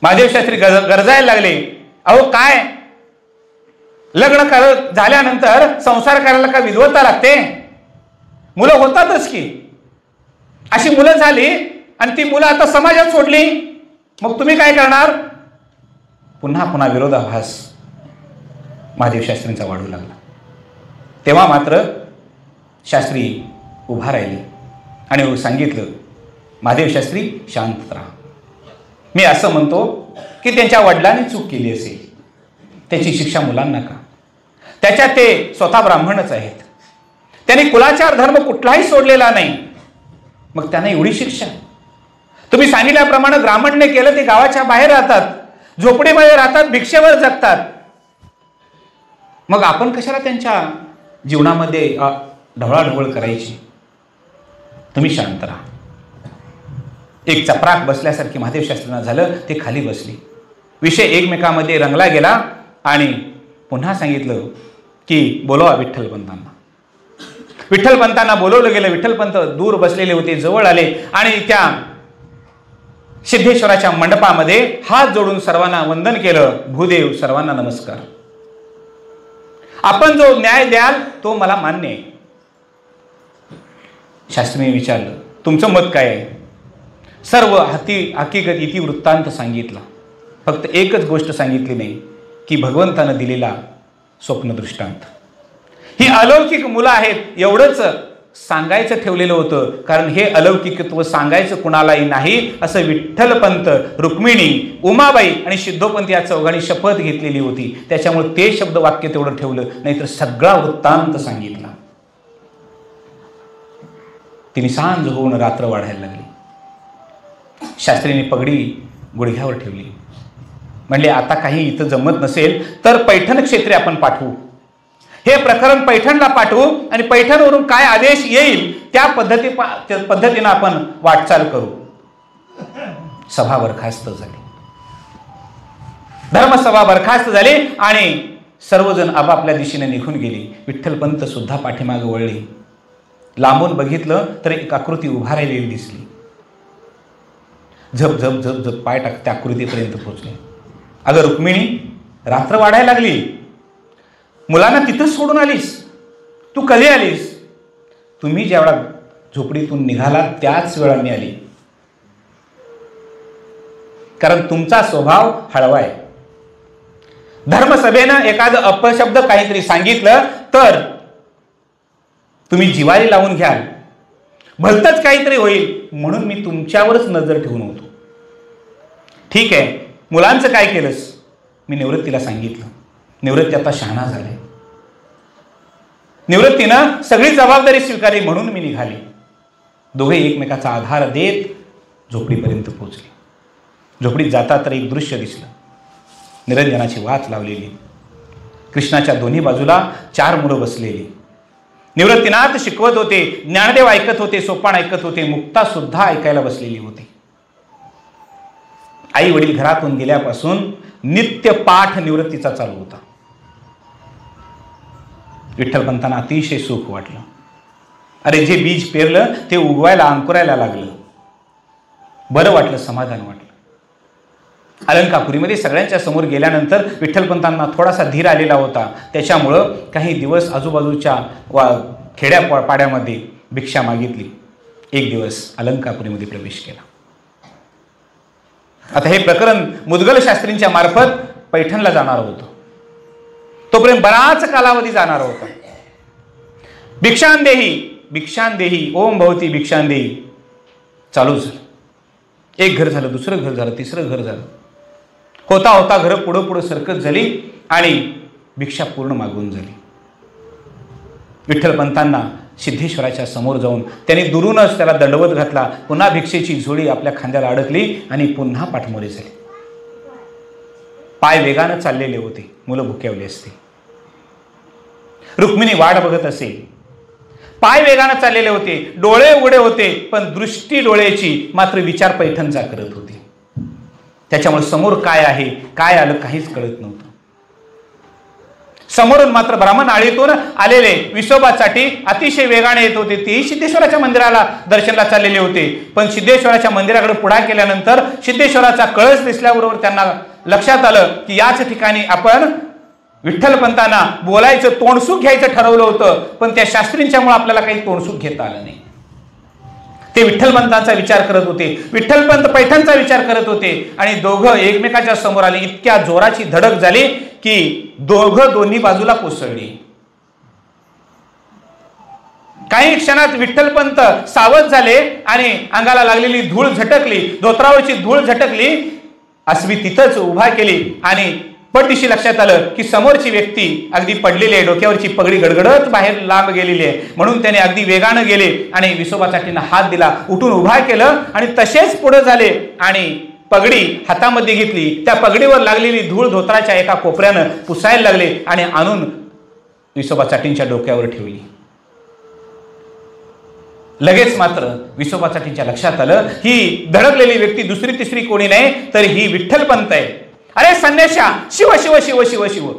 महादेव शास्त्री गरजायला लागले. अहो काय, लग्न झाल्यानंतर संसार करायला का विधवता लागते? मुलं होतातच की. अशी मुलं झाली आणि ती मुलं आता समाजात सोडली, मग तुम्ही काय करणार? पुन्हा पुन्हा विरोधाभास महादेव शास्त्रींचा वाढू लागला. तेव्हा मात्र शास्त्री उभा राहिले आणि सांगितलं, महादेव शास्त्री शांत राहा. मी असं म्हणतो की त्यांच्या वडिलांनी चूक केली असेल, त्याची शिक्षा मुलांना का? त्याच्यात ते स्वतः ब्राह्मणच आहेत, त्यांनी कुलाचार धर्म कुठलाही सोडलेला नाही, मग त्यांना एवढी शिक्षा? तुम्ही सांगितल्याप्रमाणे ब्राह्मणने केलं, ते गावाच्या बाहेर राहतात, झोपडीमध्ये राहतात, भिक्षेवर जगतात, मग आपण कशाला त्यांच्या जीवनामध्ये ढवळाढवळ करायची? तुम्ही शांत राहा. एक चपराक बसल्यासारखी महादेव शास्त्रींना झालं. ते खाली बसले. विषय एकमेकांमध्ये रंगला गेला आणि पुन्हा सांगितलं की बोलवा विठ्ठलपंतांना. विठ्ठलपंतांना बोलवलं गेलं. विठ्ठलपंत दूर बसलेले होते, जवळ आले आणि त्या सिद्धेश्वराच्या मंडपामध्ये हात जोडून सर्वांना वंदन केलं. भूदेव, सर्वांना नमस्कार. आपण जो न्याय द्याल तो मला मान्य आहे. शास्त्रीने विचारलं, तुमचं मत काय आहे? सर्व हकीकत इतिवृत्तांत सांगितला. फक्त एकच गोष्ट सांगितली नाही की भगवंतानं दिलेला स्वप्नदृष्टांत. ही अलौकिक मुलं आहेत एवढंच सांगायचं ठेवलेलं होतं, कारण हे अलौकिकत्व सांगायचं कुणालाही नाही असं विठ्ठलपंत, रुक्मिणी, उमाबाई आणि सिद्धोपंत या चौघांनी शपथ घेतलेली होती. त्याच्यामुळे ते शब्द वाक्य तेवढं ठेवलं, नाहीतर सगळा वृत्तांत सांगितला. तिने सांज होऊन रात्र वाढायला लागली. शास्त्रीने पगडी गुडघ्यावर ठेवली. म्हणले, आता काही इथं जमत नसेल तर पैठण क्षेत्री आपण पाठवू. हे प्रकरण पैठणला पाठवू आणि पैठणवरून काय आदेश येईल त्या पद्धतीनं आपण वाटचाल करू. सभा बरखास्त झाली. धर्मसभा बरखास्त झाली आणि सर्वजण आपापल्या दिशेने निघून गेली. विठ्ठलपंत सुद्धा पाठीमागे वळली. लांबून बघितलं तर एक आकृती उभा राहिलेली दिसली. झप झप झप झप पाय टाक त्या आकृतीपर्यंत पोहोचले. अगं रुक्मिणी, रात्र वाढायला लागली, मुलांना तिथंच सोडून आलीस? तू कधी आलीस? तुम्ही जेवढा झोपडीतून निघाला त्याच वेळा मी आली, कारण तुमचा स्वभाव हळवा आहे. धर्मसभेनं एखादं अपशब्द काहीतरी सांगितलं तर तुम्ही जिवारी लावून घ्याल, भलतंच काहीतरी होईल, म्हणून मी तुमच्यावरच नजर ठेवून होतो. ठीक आहे, मुलांचं काय केलंस? मी निवृत्तीला सांगितलं. निवृत्ती आता शहाणा झाले. निवृत्तीनं सगळी जबाबदारी स्वीकारली म्हणून मी निघाले. दोघे एकमेकाचा आधार देत झोपडीपर्यंत पोहोचले. झोपडीत जाता तर एक दृश्य दिसलं. निरंजनाची वात लावलेली, कृष्णाच्या दोन्ही बाजूला 4 मुलं बसलेली. निवृत्तीनाथ शिकवत होते, ज्ञानदेव ऐकत होते, सोपान ऐकत होते, मुक्ता सुद्धा ऐकायला बसलेली होती. आई वडील घरातून गेल्यापासून नित्य पाठ निवृत्तीचा चालू होता. विठ्ठलपंतांना अतिशय सुख वाटलं. अरे, जे बीज पेरलं ते उगवायला, अंकुरायला लागलं. बरं वाटलं, समाधान वाटलं. अलंकापुरीमध्ये सगळ्यांच्या समोर गेल्यानंतर विठ्ठलपंतांना थोडासा धीर आलेला होता. त्याच्यामुळं काही दिवस आजूबाजूच्या खेड्या पाड्यामध्ये भिक्षा मागितली. एक दिवस अलंकापुरीमध्ये प्रवेश केला. आता हे प्रकरण मुदगल शास्त्रींच्या मार्फत पैठणला जाणार होतं. तोपर्यंत बराच कालावधी जाणार होता. भिक्षांदेही भिक्षांदेही ओम भवती भिक्षांदेही चालू झालं. एक घर झालं, दुसरं घर झालं, तिसरं घर झालं. होता होता घरं पुढं पुढं सरकत झाली आणि भिक्षा पूर्ण मागून झाली. विठ्ठलपंतांना सिद्धेश्वराच्या समोर जाऊन त्यांनी दुरूनच त्याला दंडवत घातला. पुन्हा भिक्षेची झोळी आपल्या खांद्याला अडकली आणि पुन्हा पाठमोरे झाले. पाय वेगानं चाललेले होते, मुलं भुक्यावली असते. रुक्मिणी वाट बघत असे. पाय वेगानं चाललेले होते, डोळे उघडे होते, पण दृष्टी डोळ्याची मात्र विचार पैठणचा करत होती. त्याच्यामुळे समोर काय आहे काय आलं काहीच कळत नव्हतं. समोरून मात्र ब्राह्मण आळीतून आलेले विसोबासाठी अतिशय वेगाने येत होते. तेही सिद्धेश्वराच्या मंदिराला दर्शनाला चाललेले होते. पण सिद्धेश्वराच्या मंदिराकडे पुढा केल्यानंतर सिद्धेश्वराचा कळस दिसल्याबरोबर त्यांना लक्षात आलं की याच ठिकाणी आपण विठ्ठलपंतांना बोलायचं, तोंडसुख घ्यायचं ठरवलं होतं. पण त्या शास्त्रींच्यामुळे आपल्याला काही तोंडसुख घेता आलं नाही. ते विठ्ठलपंतांचा विचार करत होते, विठ्ठलपंत पैठणचा विचार करत होते आणि दोघं एकमेकाच्या समोर आले. इतक्या जोराची धडक झाली की दोघं दोन्ही बाजूला कोसळली. काही क्षणात विठ्ठलपंत सावध झाले आणि अंगाला लागलेली धूळ झटकली, धोत्रावरची धूळ झटकली. अस्वी तिथंच उभा केली आणि पटदिशी लक्षात आलं की समोरची व्यक्ती अगदी पडलेली आहे, डोक्यावरची पगडी गडगडत बाहेर लांब गेलेली आहे. म्हणून त्याने अगदी वेगानं गेले आणि विसोबासाठीनं हात दिला, उठून उभा केलं आणि तसेच पुढे झाले आणि पगडी हातामध्ये घेतली. त्या पगडीवर लागलेली धूळ धोत्राच्या एका कोपऱ्यानं पुसायला लागले आणि आणून विसोबासाठींच्या डोक्यावर ठेवली. लगेच मात्र विसोबासाठींच्या लक्षात आलं ही धडकलेली व्यक्ती दुसरी तिसरी कोणी नाही तर ही विठ्ठलपंत आहे. अरे संन्याशा, शिव शिव शिव शिव शिव,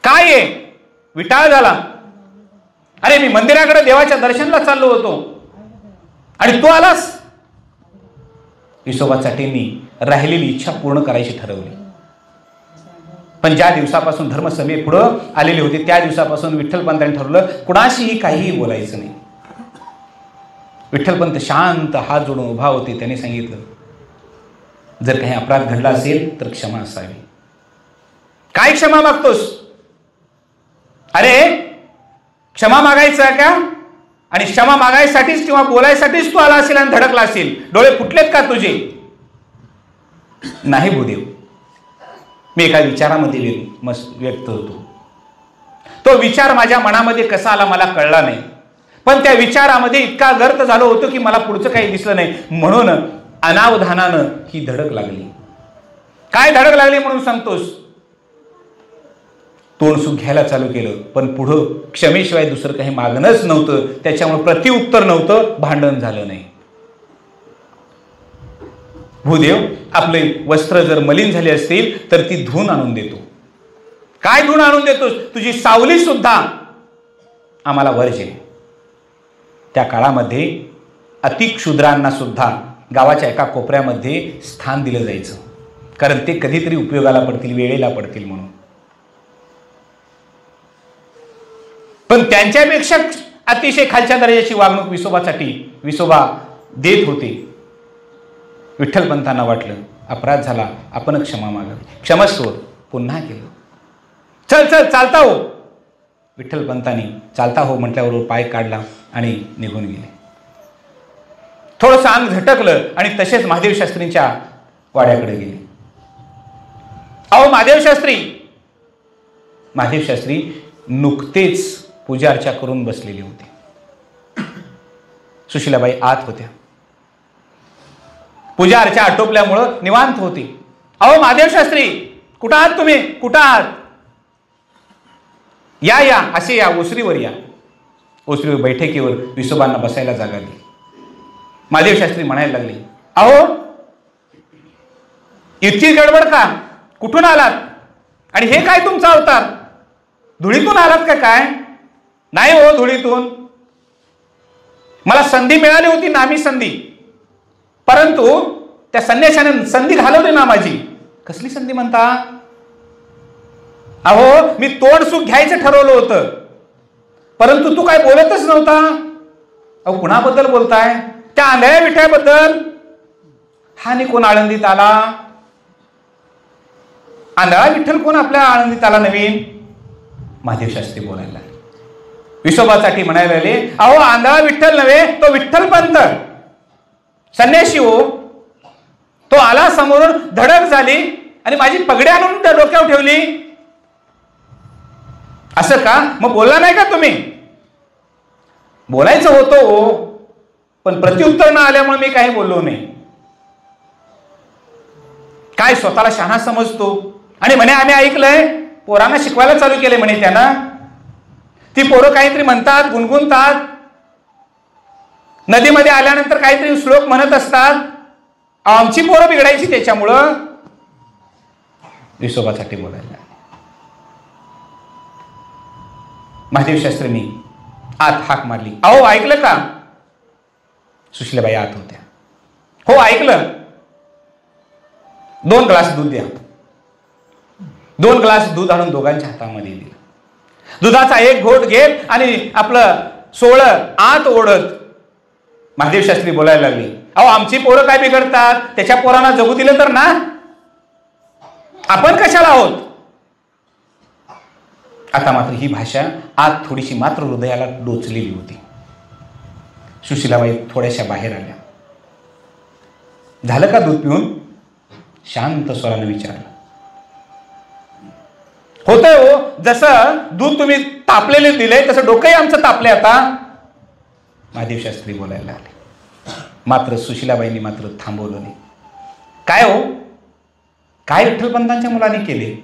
काय आहे? विटाळ झाला. अरे मी मंदिराकडे देवाच्या दर्शनाला चाललो होतो आणि तू आलास. विसोबासाठींनी राहिलेली इच्छा पूर्ण करायची ठरवली. पण ज्या दिवसापासून धर्मसभे पुढं आलेले होते त्या दिवसापासून विठ्ठलपंतांनी ठरवलं कुणाशीही काहीही बोलायचं नाही. विठ्ठलपंत शांत हात जोडून उभा होते. त्यांनी सांगितलं जर काही अपराध घडला असेल तर क्षमा असावी. काय क्षमा मागतोस? अरे क्षमा मागायचं का? आणि क्षमा मागायसाठीच किंवा बोलायसाठीच तू आला असेल आणि धडकला असेल. डोळे फुटलेत का तुझे? नाही भूदेव, मी एका विचारामध्ये व्यक्त होतो. तो विचार माझ्या मनामध्ये कसा आला मला कळला नाही. पण त्या विचारामध्ये इतका गर्त झालो होतो की मला पुढचं काही दिसलं नाही. म्हणून अनावधानानं ही धडक लागली. काय धडक लागली म्हणून सांगतोस? तोंडसुख घ्यायला चालू केलं पण पुढं क्षमेशिवाय दुसरं काही मागणंच नव्हतं. त्याच्यामुळे प्रत्युत्तर नव्हतं, भांडण झालं नाही. भूदेव, आपले वस्त्र जर मलिन झाले असतील तर ती धुवून आणून देतो. काय धुवून आणून देतोस? तुझी सावली सुद्धा आम्हाला वर्ज आहे. त्या काळामध्ये अतिक्षुद्रांना सुद्धा गावाच्या एका कोपऱ्यामध्ये स्थान दिलं जायचं, कारण ते कधीतरी उपयोगाला पडतील, वेळेला पडतील म्हणून. पण त्यांच्यापेक्षा अतिशय खालच्या दर्जाची वागणूक विसोबा देत होते. विठ्ठलपंतांना वाटलं अपराध झाला, आपण क्षमा मागावी. क्षमस्व पुन्हा केलं. चल चल चालता हो. विठ्ठलपंतांनी चालता हो म्हटल्याबरोबर पाय काढला आणि निघून गेले. थोडंसं अंग झटकलं आणि तसेच महादेव शास्त्रींच्या वाड्याकडे गेले. अहो महादेव शास्त्री नुकतेच पूजा अर्चा करून बसलेले होते. सुशीलाबाई आत होत्या. पूजा अर्चा आटोपल्यामुळं निवांत होती. अहो महादेव शास्त्री, कुठं आहात तुम्ही? कुठं आहात? या या असे या, ओसरीवर या. ओसरीवर बैठकीवर विसोबांना बसायला जागा दिली. महादेव शास्त्री म्हणायला लागले, अहो इतकी गडबड का? कुठून आलात? आणि हे काय तुमचा अवतार? धुळीतून आलात का काय? नाही हो धुळीतून. मला संधी मिळाली होती, नामी संधी, परंतु त्या संन्याशाने संधी घालवली ना माझी. कसली संधी म्हणता? अहो, मी तोंड सुख घ्यायचं ठरवलं होतं, परंतु तू काय बोलतच नव्हता. अहो, कुणाबद्दल बोलताय? त्या आंधळ्या विठ्याबद्दल. हा नि कोण आळंदीत आला? आंधळा विठ्ठल कोण आपल्या आळंदीत आला नवीन? महादेव शास्त्री बोलायला लागले. विसोबासाठी म्हणायला लागले, अहो आंधळा विठ्ठल नव्हे, तो विठ्ठलपंत संन्याशी हो. तो आला समोरून, धडक झाली आणि माझी पगडी आणून त्या डोक्यावर ठेवली. असं का? मग बोलला नाही का तुम्ही? बोलायचं होतं हो, पण प्रत्युत्तर न आल्यामुळे मी काही बोललो नाही. काय स्वतःला शहाणा समजतो आणि म्हणे आम्ही ऐकलंय, पोरांना शिकवायला चालू केले म्हणे त्यानं. ती पोरं काहीतरी म्हणतात, गुणगुणतात, नदीमध्ये आल्यानंतर काहीतरी श्लोक म्हणत असतात. आमची पोरं बिघडायची त्याच्यामुळं. विसोबासाठी बोलायला महादेव शास्त्रींनी आत हाक मारली. अहो ऐकलं का? सुशीलाबाई आत होत्या. हो ऐकलं. 2 ग्लास दूध द्या. 2 ग्लास दूध आणून दोघांच्या हातामध्ये दिलं. दुधाचा एक घोट घेत आणि आपलं सोळं आत ओढत महादेव शास्त्री बोलायला लागली, अहो आमची पोरं काय बिघडतात? त्याच्या पोरांना जगू दिलं तर ना, आपण कशाला आहोत? आता मात्र ही भाषा आत थोडीशी मात्र हृदयाला डोचलेली होती. सुशीलाबाई थोड्याशा बाहेर आल्या. झालं का दूध पिऊन? शांत स्वराने विचारलं. होतंय हो, जसं दूध तुम्ही तापलेले दिले तसं डोकंही आमचं तापले आता. महादेव शास्त्री बोलायला लागले. मात्र सुशीलाबाईंनी मात्र थांबवलं नाही. काय हो, काय विठ्ठलपंतांच्या मुलांनी केले?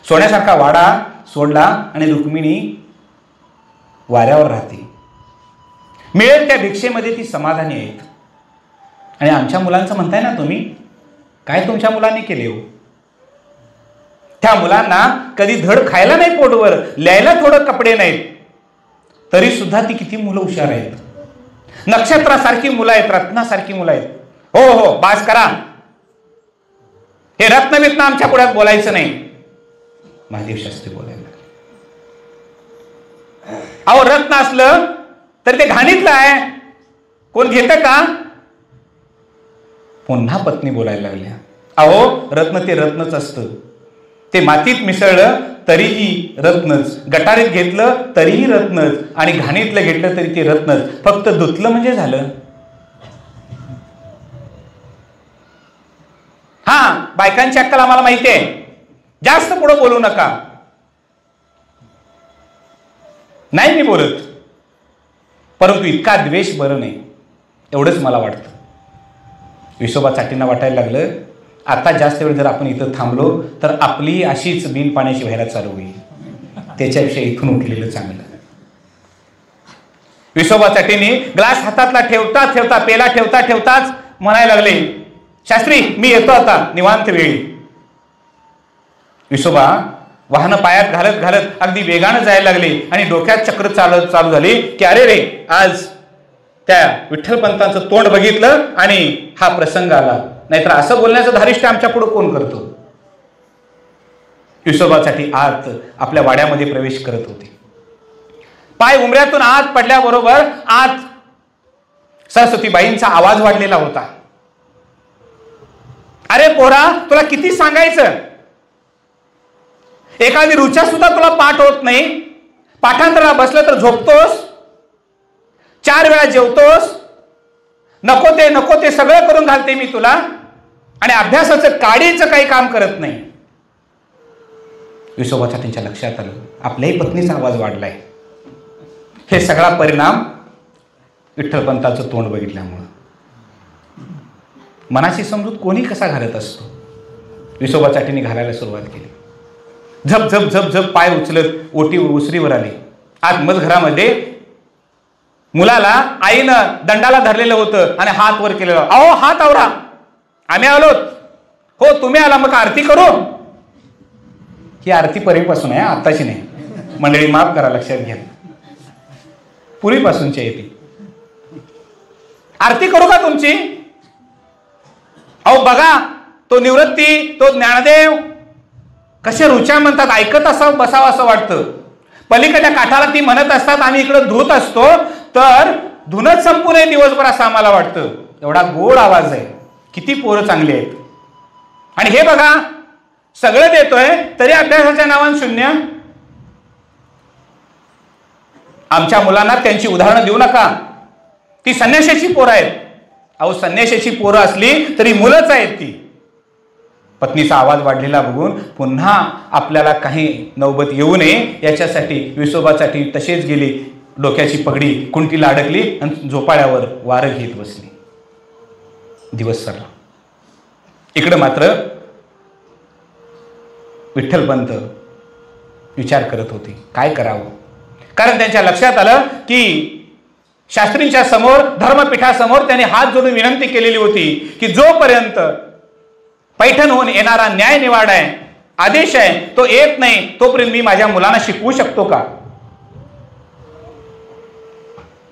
सोन्यासारखा वाडा सोडला आणि रुक्मिणी वाऱ्यावर राहते. मिळेल त्या भिक्षेमध्ये ती समाधानी आहेत. आणि आमच्या मुलांचं म्हणताय ना तुम्ही, काय तुमच्या मुलांनी केले हो? त्या मुलांना कधी धड खायला नाही पोटवर, लिहायला थोडं कपडे नाहीत, तरी सुद्धा ती किती मुलं हुशार आहेत. नक्षत्रासारखी मुलं आहेत, रत्नासारखी मुलं आहेत. हो हो बास करा, हे रत्नवित्न आमच्या पुढ्यात बोलायचं नाही. महादेव शास्त्री बोलायला लागले. अहो रत्न असलं तर ते घाणीतलं आहे, कोण घेतं का? पुन्हा पत्नी बोलायला लागल्या. अहो रत्न ते रत्नच असतं, ते मातीत मिसळलं तरीही रत्नच, गटारीत घेतलं तरीही रत्नच, आणि घाणीतलं घेतलं तरी ते रत्नच, फक्त धुतलं म्हणजे झालं. हा बायकांची अक्कल आम्हाला माहिती आहे, जास्त पुढे बोलू नका. नाही मी बोलत, परंतु इतका द्वेष बरं नाही, एवढंच मला वाटतं. विसोबा चाटींना वाटायला लागलं, आता जास्त वेळ जर आपण इथं थांबलो तर आपली अशीच बिन पाण्याची व्हायला चालू होईल, त्याच्यापेक्षा इथून उठलेलं चांगलं. विसोबा चाटींनी ग्लास हातातला ठेवता ठेवता, पेला ठेवता ठेवताच म्हणायला लागले, शास्त्री मी येतो आता निवांत वेळी. विसोबा वाहनं पायात घालत घालत अगदी वेगानं जायला लागले आणि डोक्यात चक्र चालू झाली की अरे रे, आज त्या विठ्ठलपंतांचं तोंड बघितलं आणि हा प्रसंग आला, नाहीतर असं बोलण्याचं धारिष्ट्य आमच्या पुढे कोण करतो. विसोबासाठी आत आपल्या वाड्यामध्ये प्रवेश करत होते. पाय उमऱ्यातून आत पडल्याबरोबर आत सरस्वतीबाईंचा आवाज वाढलेला होता. अरे पोरा, तुला किती सांगायचं, एखादी रुचा सुद्धा तुला पाठ होत नाही, पाठांतराला बसलं तर झोपतोस, 4 वेळा जेवतोस, नको ते सगळं करून घालते मी तुला, आणि अभ्यासाचं काडीचं काही काम करत नाही. विसोबाच्या त्यांच्या लक्षात आलं, आपल्याही पत्नीचा आवाज वाढलाय. हे सगळा परिणाम विठ्ठलपंताचं तोंड बघितल्यामुळं. मनाची समजूत कोणी कसा घालत असतो. विसोबा चाटीने घालायला सुरुवात केली. झप झप झप झप पाय उचलत ओटी उसरीवर आली. आज मजघरामध्ये मुलाला आईनं दंडाला धरलेलं होतं आणि हात वर केलेला. अहो हात आवरा, आम्ही आलोत. हो तुम्ही आला, मग आरती करू. ही आरती पूर्वीपासून आहे, आताची नाही. मंडळी माफ करा, लक्षात घ्या, पूर्वीपासूनची आहे ती. आरती करू का तुमची? अहो बघा, तो निवृत्ती, तो ज्ञानदेव कसे रुचा म्हणतात, ऐकत असावं बसावं असं वाटतं. पलीकडच्या काठाला ती म्हणत असतात, आम्ही इकडे धुत असतो, तर धुनच संपू नये दिवसभर असं आम्हाला वाटतं. एवढा गोड आवाज आहे. किती पोरं चांगली आहेत. आणि हे बघा, सगळं देतोय तरी अभ्यासाच्या नावानं शून्य. आमच्या मुलांना त्यांची उदाहरणं देऊ नका, ती संन्याशाची पोरं आहेत. अहो संन्याशाची पोरं असली तरी मुलंच आहेत ती. पत्नीचा आवाज वाढलेला बघून पुन्हा आपल्याला काही नौबत येऊ नये याच्यासाठी विसोबासाठी तसेच गेली. डोक्याची पगडी कुंटीला अडकली आणि झोपाळ्यावर वारं घेत बसली. दिवस सरला. इकडं मात्र विठ्ठलपंत विचार करत होते काय करावं. कारण त्यांच्या लक्षात आलं की शास्त्रींच्या समोर, धर्मपीठासमोर त्यांनी हात जोडून विनंती केलेली होती की जोपर्यंत पैठणहून येणारा न्याय निवाडा आहे, आदेश आहे, तो येत नाही तोपर्यंत मी माझ्या मुलांना शिकवू शकतो का.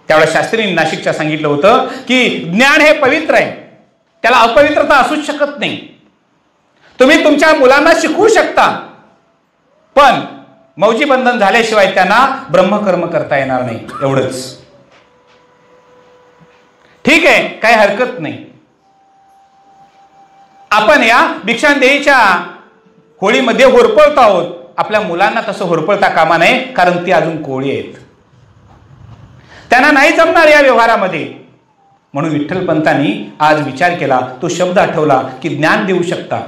त्यावेळेस शास्त्रींनी नाशिकच्या सांगितलं होतं की ज्ञान हे पवित्र आहे, त्याला अपवित्रता असूच शकत नाही. तुम्ही तुमच्या मुलांना शिकवू शकता, पण मौजी बंधन झाल्याशिवाय त्यांना ब्रह्मकर्म करता येणार नाही. एवढंच. ठीक आहे, काही हरकत नाही. आपण या भिक्षांदेहीच्या होळीमध्ये होरपळतो आहोत. आपल्या मुलांना तसं होरपळता कामा नये, कारण ती अजून कोळी आहेत, त्यांना नाही जमणार या व्यवहारामध्ये. म्हणून विठ्ठलपंतांनी आज विचार केला, तो शब्द आठवला की ज्ञान देऊ शकता.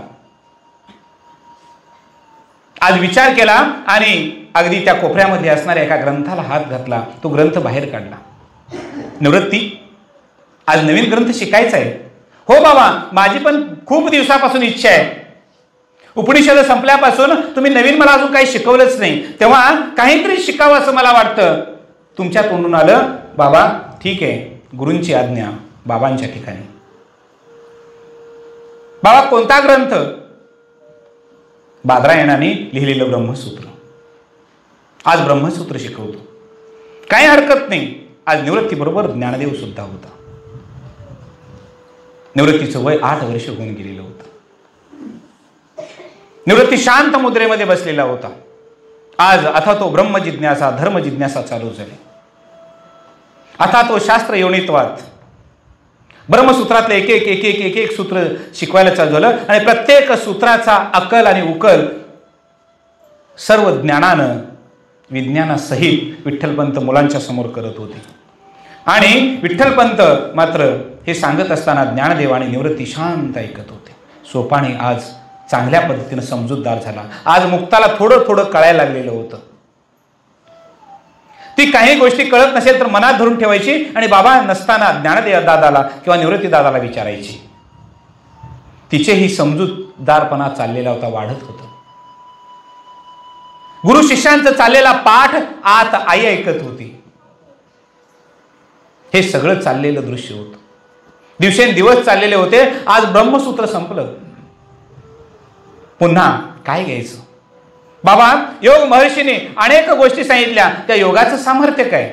आज विचार केला आणि अगदी त्या कोपऱ्यामध्ये असणाऱ्या एका ग्रंथाला हात घातला. तो ग्रंथ बाहेर काढला. निवृत्ती, आज नवीन ग्रंथ शिकायचा आहे. हो बाबा, माझी पण खूप दिवसापासून इच्छा आहे. उपनिषद संपल्यापासून तुम्ही नवीन मला अजून काही शिकवलंच नाही, तेव्हा काहीतरी शिकावं असं मला वाटतं. तुमच्या तोंडून आलं, बाबा ठीक आहे, गुरूंची आज्ञा बाबांच्या ठिकाणी. बाबा कोणता ग्रंथ? बादरायणाने लिहिलेलं ब्रह्मसूत्र. आज ब्रह्मसूत्र शिकवतो, काही हरकत नाही. आज निवृत्ती बरोबर ज्ञानदेव सुद्धा होता. निवृत्तीचं वय 8 वर्ष होऊन गेलेलं होतं. निवृत्ती शांत मुद्रेमध्ये बसलेला होता. आज आता तो ब्रह्म जिज्ञासा, धर्म जिज्ञासा चालू झाली. आता तो शास्त्र योनित्वात ब्रह्मसूत्रातले एक एक एक एक एक एक सूत्र शिकवायला चालू झालं. आणि प्रत्येक सूत्राचा अकल आणि उकल सर्व ज्ञानानं, विज्ञानासहित विठ्ठलपंत मुलांच्या समोर करत होते. आणि विठ्ठलपंत मात्र हे सांगत असताना ज्ञानदेव आणि निवृत्ती शांत ऐकत होते. सोपाणी आज चांगल्या पद्धतीनं समजूतदार झाला. आज मुक्ताला थोडं थोडं कळायला लागलेलं होतं. ती काही गोष्टी कळत नसेल तर मनात धरून ठेवायची आणि बाबा नसताना ज्ञानदेव दादाला किंवा निवृत्ती दादाला विचारायची. तिचेही समजूतदारपणा चाललेला होता, वाढत होता. गुरु शिष्यांचा चाललेला पाठ आत आई ऐकत होती. हे सगळं चाललेलं दृश्य होतं. दिवसेंदिवस चाललेले होते. आज ब्रह्मसूत्र संपलं. पुन्हा काय घ्यायचं? बाबा योग महर्षीने अनेक गोष्टी सांगितल्या, त्या योगाचं सामर्थ्य काय?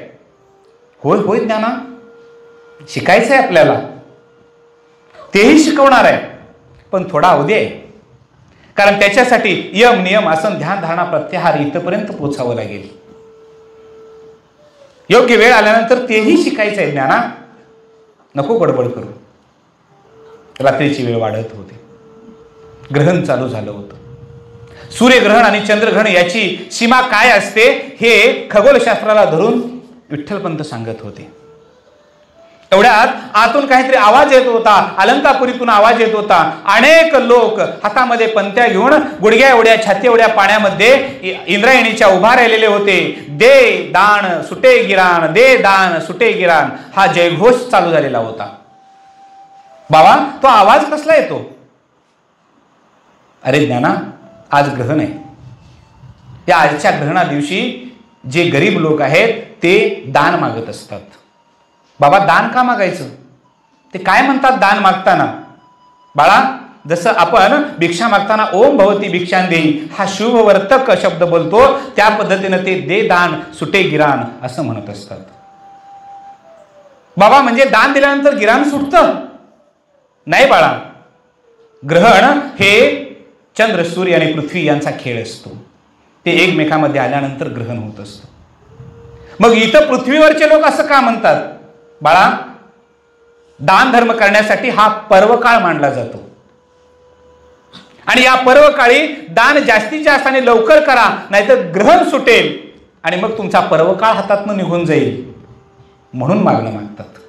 होय होय ज्ञाना, शिकायचंय आपल्याला, तेही शिकवणार आहे, पण थोडा अवधी आहे. कारण त्याच्यासाठी यम, नियम, आसन, ध्यान, धारणा, प्रत्याहार इथपर्यंत पोचावं लागेल. योग्य वेळ आल्यानंतर तेही शिकायचंय ज्ञाना, नको गडबड करू. रात्रीची वेळ वाढत होती. ग्रहण चालू झालं होतं. सूर्यग्रहण आणि चंद्रग्रहण याची सीमा काय असते हे खगोलशास्त्राला धरून विठ्ठलपंत सांगत होते. एवढ्यात आतून काहीतरी आवाज येत होता. अलंकापुरीतून आवाज येत होता. अनेक लोक हातामध्ये पंत्या घेऊन गुडघ्या एवढ्या, छाती एवढ्या पाण्यामध्ये इंद्रायणीच्या उभा राहिलेले होते. दे दान सुटे गिराण, दे दान सुटे गिराण, हा जयघोष चालू झालेला होता. बाबा तो आवाज कसला येतो? अरे ज्ञाना, आज ग्रहण आहे. या आजच्या ग्रहणा दिवशी जे गरीब लोक आहेत ते दान मागत असतात. बाबा दान का मागायचं? ते काय म्हणतात दान मागताना? बाळा, जसं आपण भिक्षा मागताना ओम भवती भिक्षांदेही हा शुभवर्तक शब्द बोलतो, त्या पद्धतीनं ते दे दान सुटे गिराण असं म्हणत असतात. बाबा म्हणजे दान दिल्यानंतर गिराण सुटतं? नाही बाळा, ग्रहण हे चंद्र, सूर्य आणि पृथ्वी यांचा खेळ असतो. ते एकमेकांमध्ये आल्यानंतर ग्रहण होत असतं. मग इथं पृथ्वीवरचे लोक असं का म्हणतात? बाळा, दान धर्म करण्यासाठी हा पर्वकाळ मानला जातो आणि या पर्वकाळी दान जास्तीत जास्त आणि लवकर करा, नाहीतर ग्रहण सुटेल आणि मग तुमचा पर्वकाळ हातातून निघून जाईल, म्हणून मागणं मागतात.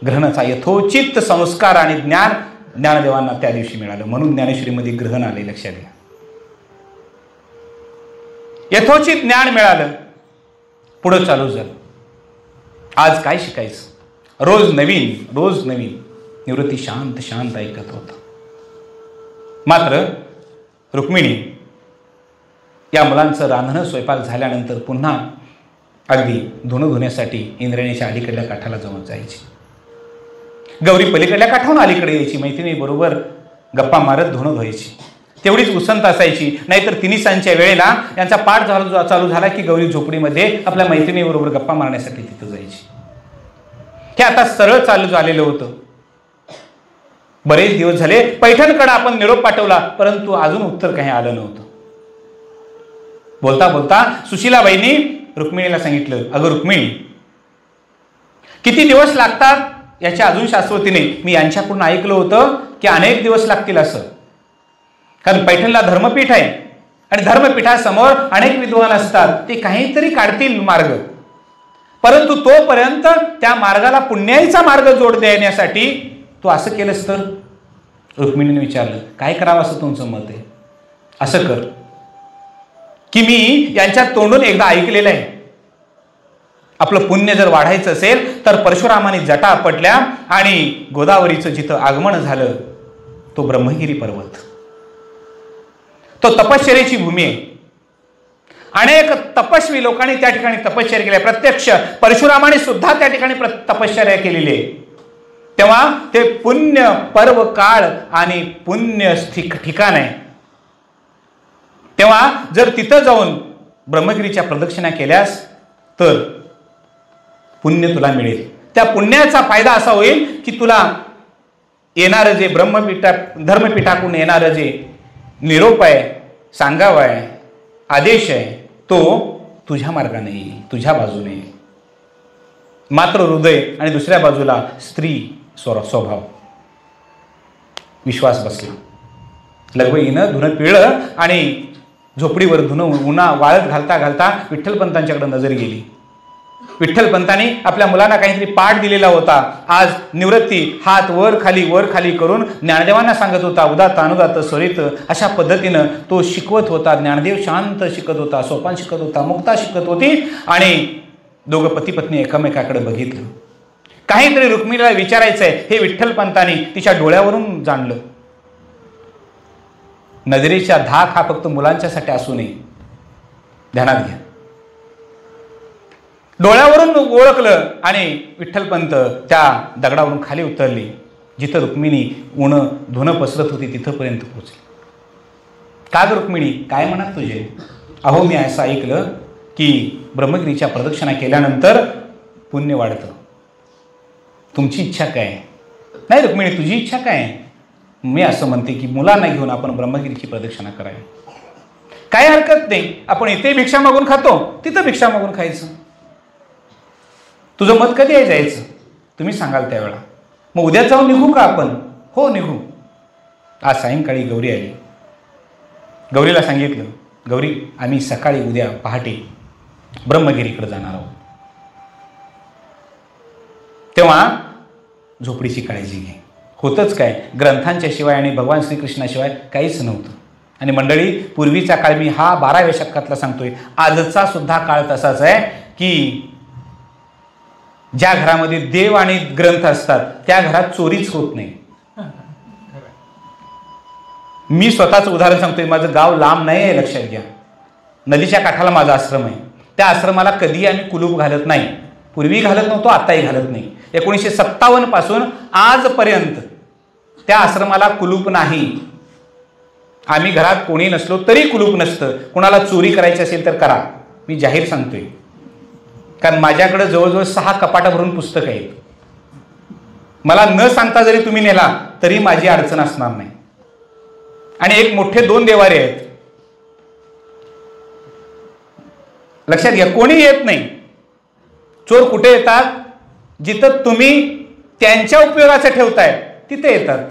ग्रहणाचा यथोचित संस्कार आणि ज्ञान ज्ञानदेवांना त्या दिवशी मिळालं, म्हणून ज्ञानेश्वरीमध्ये ग्रहण आले. लक्षात घ्या, यथोचित ज्ञान मिळालं, पुढं चालू झालं. आज काय शिकायचं? रोज नवीन. निवृत्ती शांत शांत ऐकत होता. मात्र रुक्मिणी या मुलांचं रांधणं स्वयंपाक झाल्यानंतर पुन्हा अगदी धुणं धुण्यासाठी इंद्रायणीच्या अलीकडल्या काठाला जाऊन जायची. गौरी पलीकडल्या काठावरून अलीकडे यायची, मैत्रिणी बरोबर गप्पा मारत धुणं धुवायची. तेवढीच उसंत असायची. नाहीतर तिन्हीसांच्या वेळेला यांचा पाठ चालू झाला की गौरी झोपडीमध्ये आपल्या मैत्रिणीबरोबर गप्पा मारण्यासाठी तिथं जायची. हे आता सरळ चालू झालेलं होतं. बरेच दिवस झाले पैठणकडे आपण निरोप पाठवला, परंतु अजून उत्तर काही आलं नव्हतं. बोलता बोलता सुशीलाबाईंनी रुक्मिणीला सांगितलं, अगं रुक्मिणी, किती दिवस लागतात याच्या अजून शास्त्रवतीने मी यांच्याकडून ऐकलं होतं की अनेक दिवस लागतील असं. कारण पैठणला धर्मपीठ आहे आणि धर्मपीठासमोर अनेक विद्वान असतात, ते काहीतरी काढतील मार्ग, परंतु तोपर्यंत त्या मार्गाला पुण्याईचा मार्ग जोड देण्यासाठी तू असं केलंस तर? रुक्मिणीने विचारलं, काय करावं असं तुमचं मत आहे? असं कर की मी यांच्या तोंडून एकदा ऐकलेलं आहे, आपलं पुण्य जर वाढायचं असेल तर परशुरामाने जटा आपटल्या आणि गोदावरीचं जिथं आगमन झालं तो ब्रह्मगिरी पर्वत, तो तपश्चर्याची भूमी आहे. अनेक तपस्वी लोकांनी त्या ठिकाणी तपश्चर्या केल्या, प्रत्यक्ष परशुरामाने सुद्धा त्या ठिकाणी तपश्चर्या केलेली आहे. तेव्हा ते पुण्य पर्व काळ आणि पुण्य ठिकाण आहे. तेव्हा जर तिथं जाऊन ब्रह्मगिरीच्या प्रदक्षिणा केल्यास तर पुण्य तुला मिळेल. त्या पुण्याचा फायदा असा होईल की तुला येणारं जे धर्मपीठाकडून येणारं जे निरोप आहे, सांगावा आहे, आदेश आहे, तो तुझ्या मार्गाने येईल, तुझ्या बाजूने येईल. मात्र हृदय आणि दुसऱ्या बाजूला स्त्री स्वभाव, विश्वास बसला. लगबगीनं धुणं पिळलं आणि झोपडीवर धुणं उन्हा वाळत घालता घालता विठ्ठलपंतांच्याकडे नजर गेली. विठ्ठलपंतांनी आपल्या मुलांना काहीतरी पाठ दिलेला होता. आज निवृत्ती हात वर खाली करून ज्ञानदेवांना सांगत होता, उदात अनुदात स्वरित, अशा पद्धतीनं तो शिकवत होता. ज्ञानदेव शांत शिकत होता, सोपान शिकत होता, मुक्ता शिकत होती आणि दोघं पती पत्नी एकमेकाकडे बघितलं. काहीतरी रुक्मिणीला विचारायचंय हे विठ्ठलपंतांनी तिच्या डोळ्यावरून जाणलं. नजरेचा धाक हा फक्त मुलांच्यासाठी असू नये, ध्यानात घ्या. डोळ्यावरून ओळखलं आणि विठ्ठलपंत त्या दगडावरून खाली उतरली. जिथं रुक्मिणी धुणं पसरत होती तिथंपर्यंत पोहोचली. का ग रुक्मिणी, काय म्हणत तुझे? अहो मी असं ऐकलं की ब्रह्मगिरीच्या प्रदक्षिणा केल्यानंतर पुण्य वाढतं. तुमची इच्छा काय? नाही रुक्मिणी, तुझी इच्छा काय? मी असं म्हणते की मुलांना घेऊन आपण ब्रह्मगिरीची प्रदक्षिणा करावी. काय हरकत नाही, आपण इथे भिक्षा मागून खातो, तिथं भिक्षा मागून खायचं. तुझं मत कधी आहे जायचं? तुम्ही सांगाल त्यावेळा. मग उद्या जाऊन निघू का आपण? हो निघू. आज सायंकाळी गौरी आली. गौरीला सांगितलं, गौरी आम्ही सकाळी उद्या पहाटे ब्रह्मगिरीकडे जाणार आहोत. तेव्हा झोपडीची काळजी घे. होतच काय, ग्रंथांच्या शिवाय आणि भगवान श्रीकृष्णाशिवाय काहीच नव्हतं. आणि मंडळी, पूर्वीचा काळ मी हा 12व्या शतकातला सांगतोय, आजचा सुद्धा काळ तसाच आहे की ज्या घरामध्ये देव आणि ग्रंथ असतात त्या घरात चोरीच होत नाही. मी स्वतःचं उदाहरण सांगतोय. माझं गाव लांब नाही आहे, लक्षात घ्या. नदीच्या काठाला माझा आश्रम आहे. त्या आश्रमाला कधीही आम्ही कुलूप घालत नाही. पूर्वी घालत नव्हतो, आताही घालत नाही. 1957 पासून आजपर्यंत त्या आश्रमाला कुलूप नाही. आम्ही घरात कोणी नसलो तरी कुलूप नसतं. कोणाला चोरी करायची असेल तर करा, मी जाहीर सांगतोय. कारण माझ्याकडे जवळजवळ 6 कपाटं भरून पुस्तकं आहेत. मला न सांगता जरी तुम्ही नेला तरी माझी अडचण असणार नाही. आणि एक मोठे 2 देवारे आहेत. लक्षात घ्या, कोणी येत नाही. चोर कुठे येतात? जिथं तुम्ही त्यांच्या उपयोगाचं ठेवताय तिथे येतात.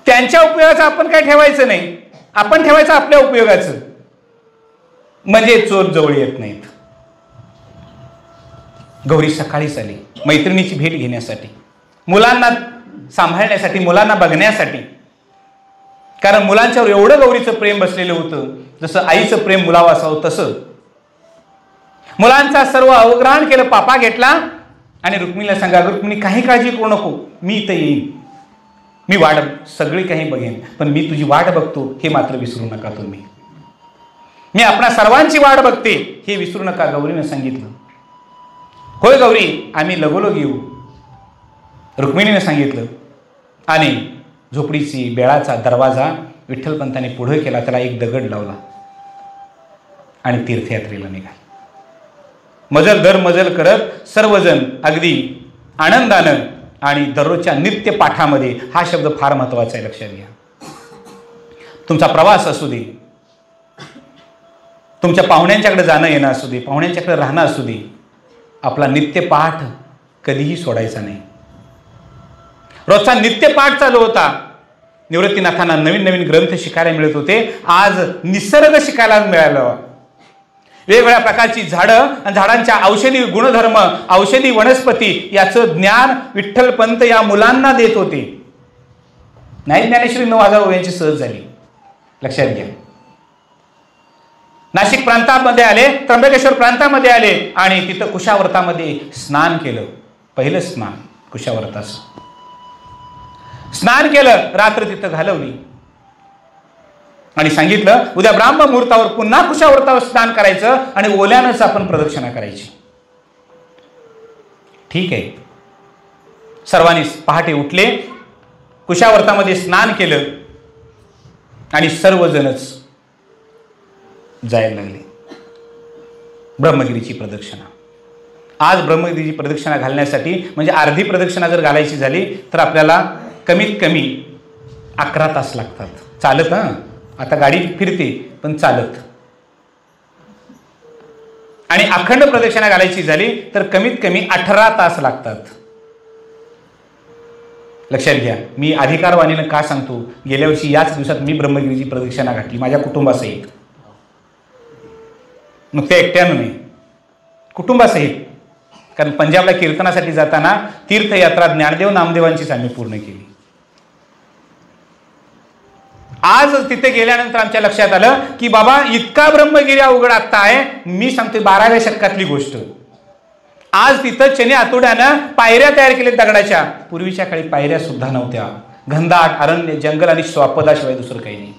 त्यांच्या उपयोगाचं आपण काय ठेवायचं नाही, आपण ठेवायचं आपल्या उपयोगाचं. म्हणजे चोर जवळ येत नाहीत. गौरी सकाळीच आली मैत्रिणीची भेट घेण्यासाठी, मुलांना सांभाळण्यासाठी, मुलांना बघण्यासाठी. कारण मुलांच्यावर एवढं गौरीचं प्रेम बसलेलं होतं, जसं आईचं प्रेम मुलावर असावं तसं. मुलांचा सर्व अवग्रहण केलं, पापा घेतला आणि रुक्मिणीला सांगा, रुक्मिणी काही काळजी करू नको, मी इथं येईन, मी वाट सगळी काही बघेन, पण मी तुझी वाट बघतो हे मात्र विसरू नका तुम्ही. मी आपणा सर्वांची वाट बघते हे विसरू नका, गौरीनं सांगितलं. होय गौरी, आम्ही लगोलग येऊ, रुक्मिणीने सांगितलं. आणि झोपडीची बेळाचा दरवाजा विठ्ठलपंतांनी पुढे केला, त्याला एक दगड लावला आणि तीर्थयात्रेला निघाला. मजल दर मजल करत सर्वजण अगदी आनंदानं आणि दररोजच्या नित्य पाठामध्ये, हा शब्द फार महत्वाचा आहे, लक्षात घ्या. तुमचा प्रवास असू दे, तुमच्या पाहुण्यांच्याकडे जाणं येणं असू दे, पाहुण्यांच्याकडे राहणं असू दे, आपला नित्यपाठ कधीही सोडायचा नाही. रोजचा नित्यपाठ चालू होता. निवृत्तीनाथांना नवीन नवीन ग्रंथ शिकायला मिळत होते. आज निसर्ग शिकायला मिळालं. वेगवेगळ्या प्रकारची झाडं आणि झाडांच्या औषधी गुणधर्म, औषधी वनस्पती याचं ज्ञान विठ्ठलपंत या मुलांना देत होते. नाही ज्ञानेश्वरी 9000 ओव्यांची सहज झाली, लक्षात घ्या. नाशिक प्रांतामध्ये आले, त्र्यंबकेश्वर प्रांतामध्ये आले आणि तिथं कुशावर्तामध्ये स्नान केलं. पहिलं स्नान कुशावर्ताचं स्नान केलं, रात्र तिथं घालवली आणि सांगितलं उद्या ब्राह्म मुहूर्तावर पुन्हा कुशावर्तावर स्नान करायचं आणि ओल्यानंच आपण प्रदक्षिणा करायची. ठीक आहे. सर्वांनी पहाटे उठले, कुशावर्तामध्ये स्नान केलं आणि सर्वजणच जायला लागले ब्रह्मगिरीची प्रदक्षिणा. आज ब्रह्मगिरीची प्रदक्षिणा घालण्यासाठी, म्हणजे अर्धी प्रदक्षिणा जर घालायची झाली तर आपल्याला कमीत कमी 11 तास लागतात. चालत, आता गाडी फिरते पण चालत. आणि अखंड प्रदक्षिणा घालायची झाली तर कमीत कमी 18 तास लागतात. लक्षात घ्या. मी अधिकारवाणीनं का सांगतो, गेल्या वर्षी याच दिवसात मी ब्रह्मगिरीची प्रदक्षिणा घातली माझ्या कुटुंबासहित. नुकत्या एकट्यानं नाही, कुटुंबासहित. कारण पंजाबला कीर्तनासाठी जाताना तीर्थयात्रा ज्ञानदेव नामदेवांचीच आम्ही पूर्ण केली. आज तिथे गेल्यानंतर आमच्या लक्षात आलं की बाबा इतका ब्रह्मगिरी अवघड आत्ता आहे. मी सांगतोय 12व्या शतकातली गोष्ट. आज तिथं चने आतोड्यानं पायऱ्या तयार केल्या दगडाच्या. पूर्वीच्या काळी पायऱ्या सुद्धा नव्हत्या. घनदाट अरण्य, जंगल आणि स्वापदाशिवाय दुसरं काही नाही.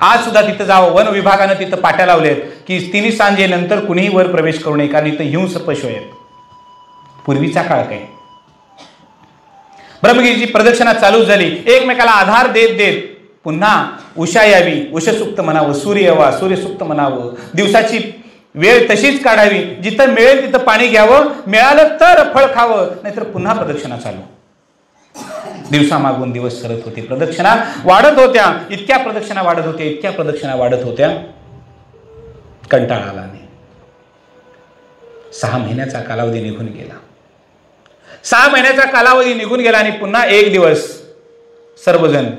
आज सुद्धा तिथं जावं, वन विभागानं तिथं पाट्या लावलेत की 3 सांजेनंतर कुणीही वर प्रवेश करू नये, कारण इथं हिंस पशु आहेत. पूर्वीचा काळ काय. ब्रह्मगिरीची प्रदक्षिणा चालू झाली. एकमेकाला आधार देत देत पुन्हा उषा यावी, उषसूक्त म्हणावं, सूर्य यावा, सूर्यसूक्त म्हणावं, दिवसाची वेळ तशीच काढावी, जिथं मिळेल तिथं पाणी घ्यावं, मिळालं तर फळ खावं, नाहीतर पुन्हा प्रदक्षिणा चालू. दिवसामागून दिवस सरत होते, प्रदक्षिणा वाढत होत्या. इतक्या प्रदक्षिणा वाढत होत्या, इतक्या प्रदक्षिणा वाढत होत्या, कंटाळा आला नाही. 6 महिन्याचा कालावधी निघून गेला. 6 महिन्याचा कालावधी निघून गेला आणि पुन्हा एक दिवस सर्वजण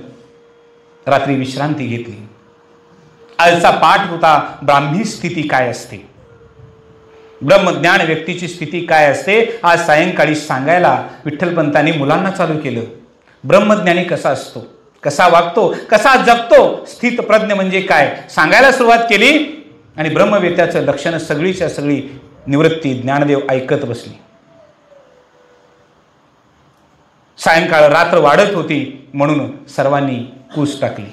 रात्री विश्रांती घेतली. आजचा पाठ होता ब्राह्मी स्थिती काय असते, ब्रह्मज्ञान व्यक्तीची स्थिती काय असते. आज सायंकाळी सांगायला विठ्ठलपंतांनी मुलांना चालू केलं. ब्रह्मज्ञानी कसा असतो, कसा वागतो, कसा जगतो, स्थित प्रज्ञ म्हणजे काय सांगायला सुरुवात केली. आणि ब्रह्मवेत्याचं लक्षणं सगळीच्या सगळी निवृत्ती ज्ञानदेव ऐकत बसली. सायंकाळ रात्र वाढत होती म्हणून सर्वांनी कूस टाकली.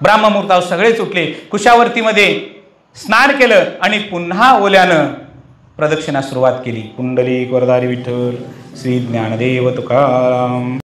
ब्राह्ममुहूर्तावर सगळेच उठले, कुशावर्तीमध्ये स्नान केलं आणि पुन्हा ओल्यानं प्रदक्षिणा सुरुवात केली. कुंडलिक वरदारी विठ्ठल, श्री ज्ञानदेव तुकाराम.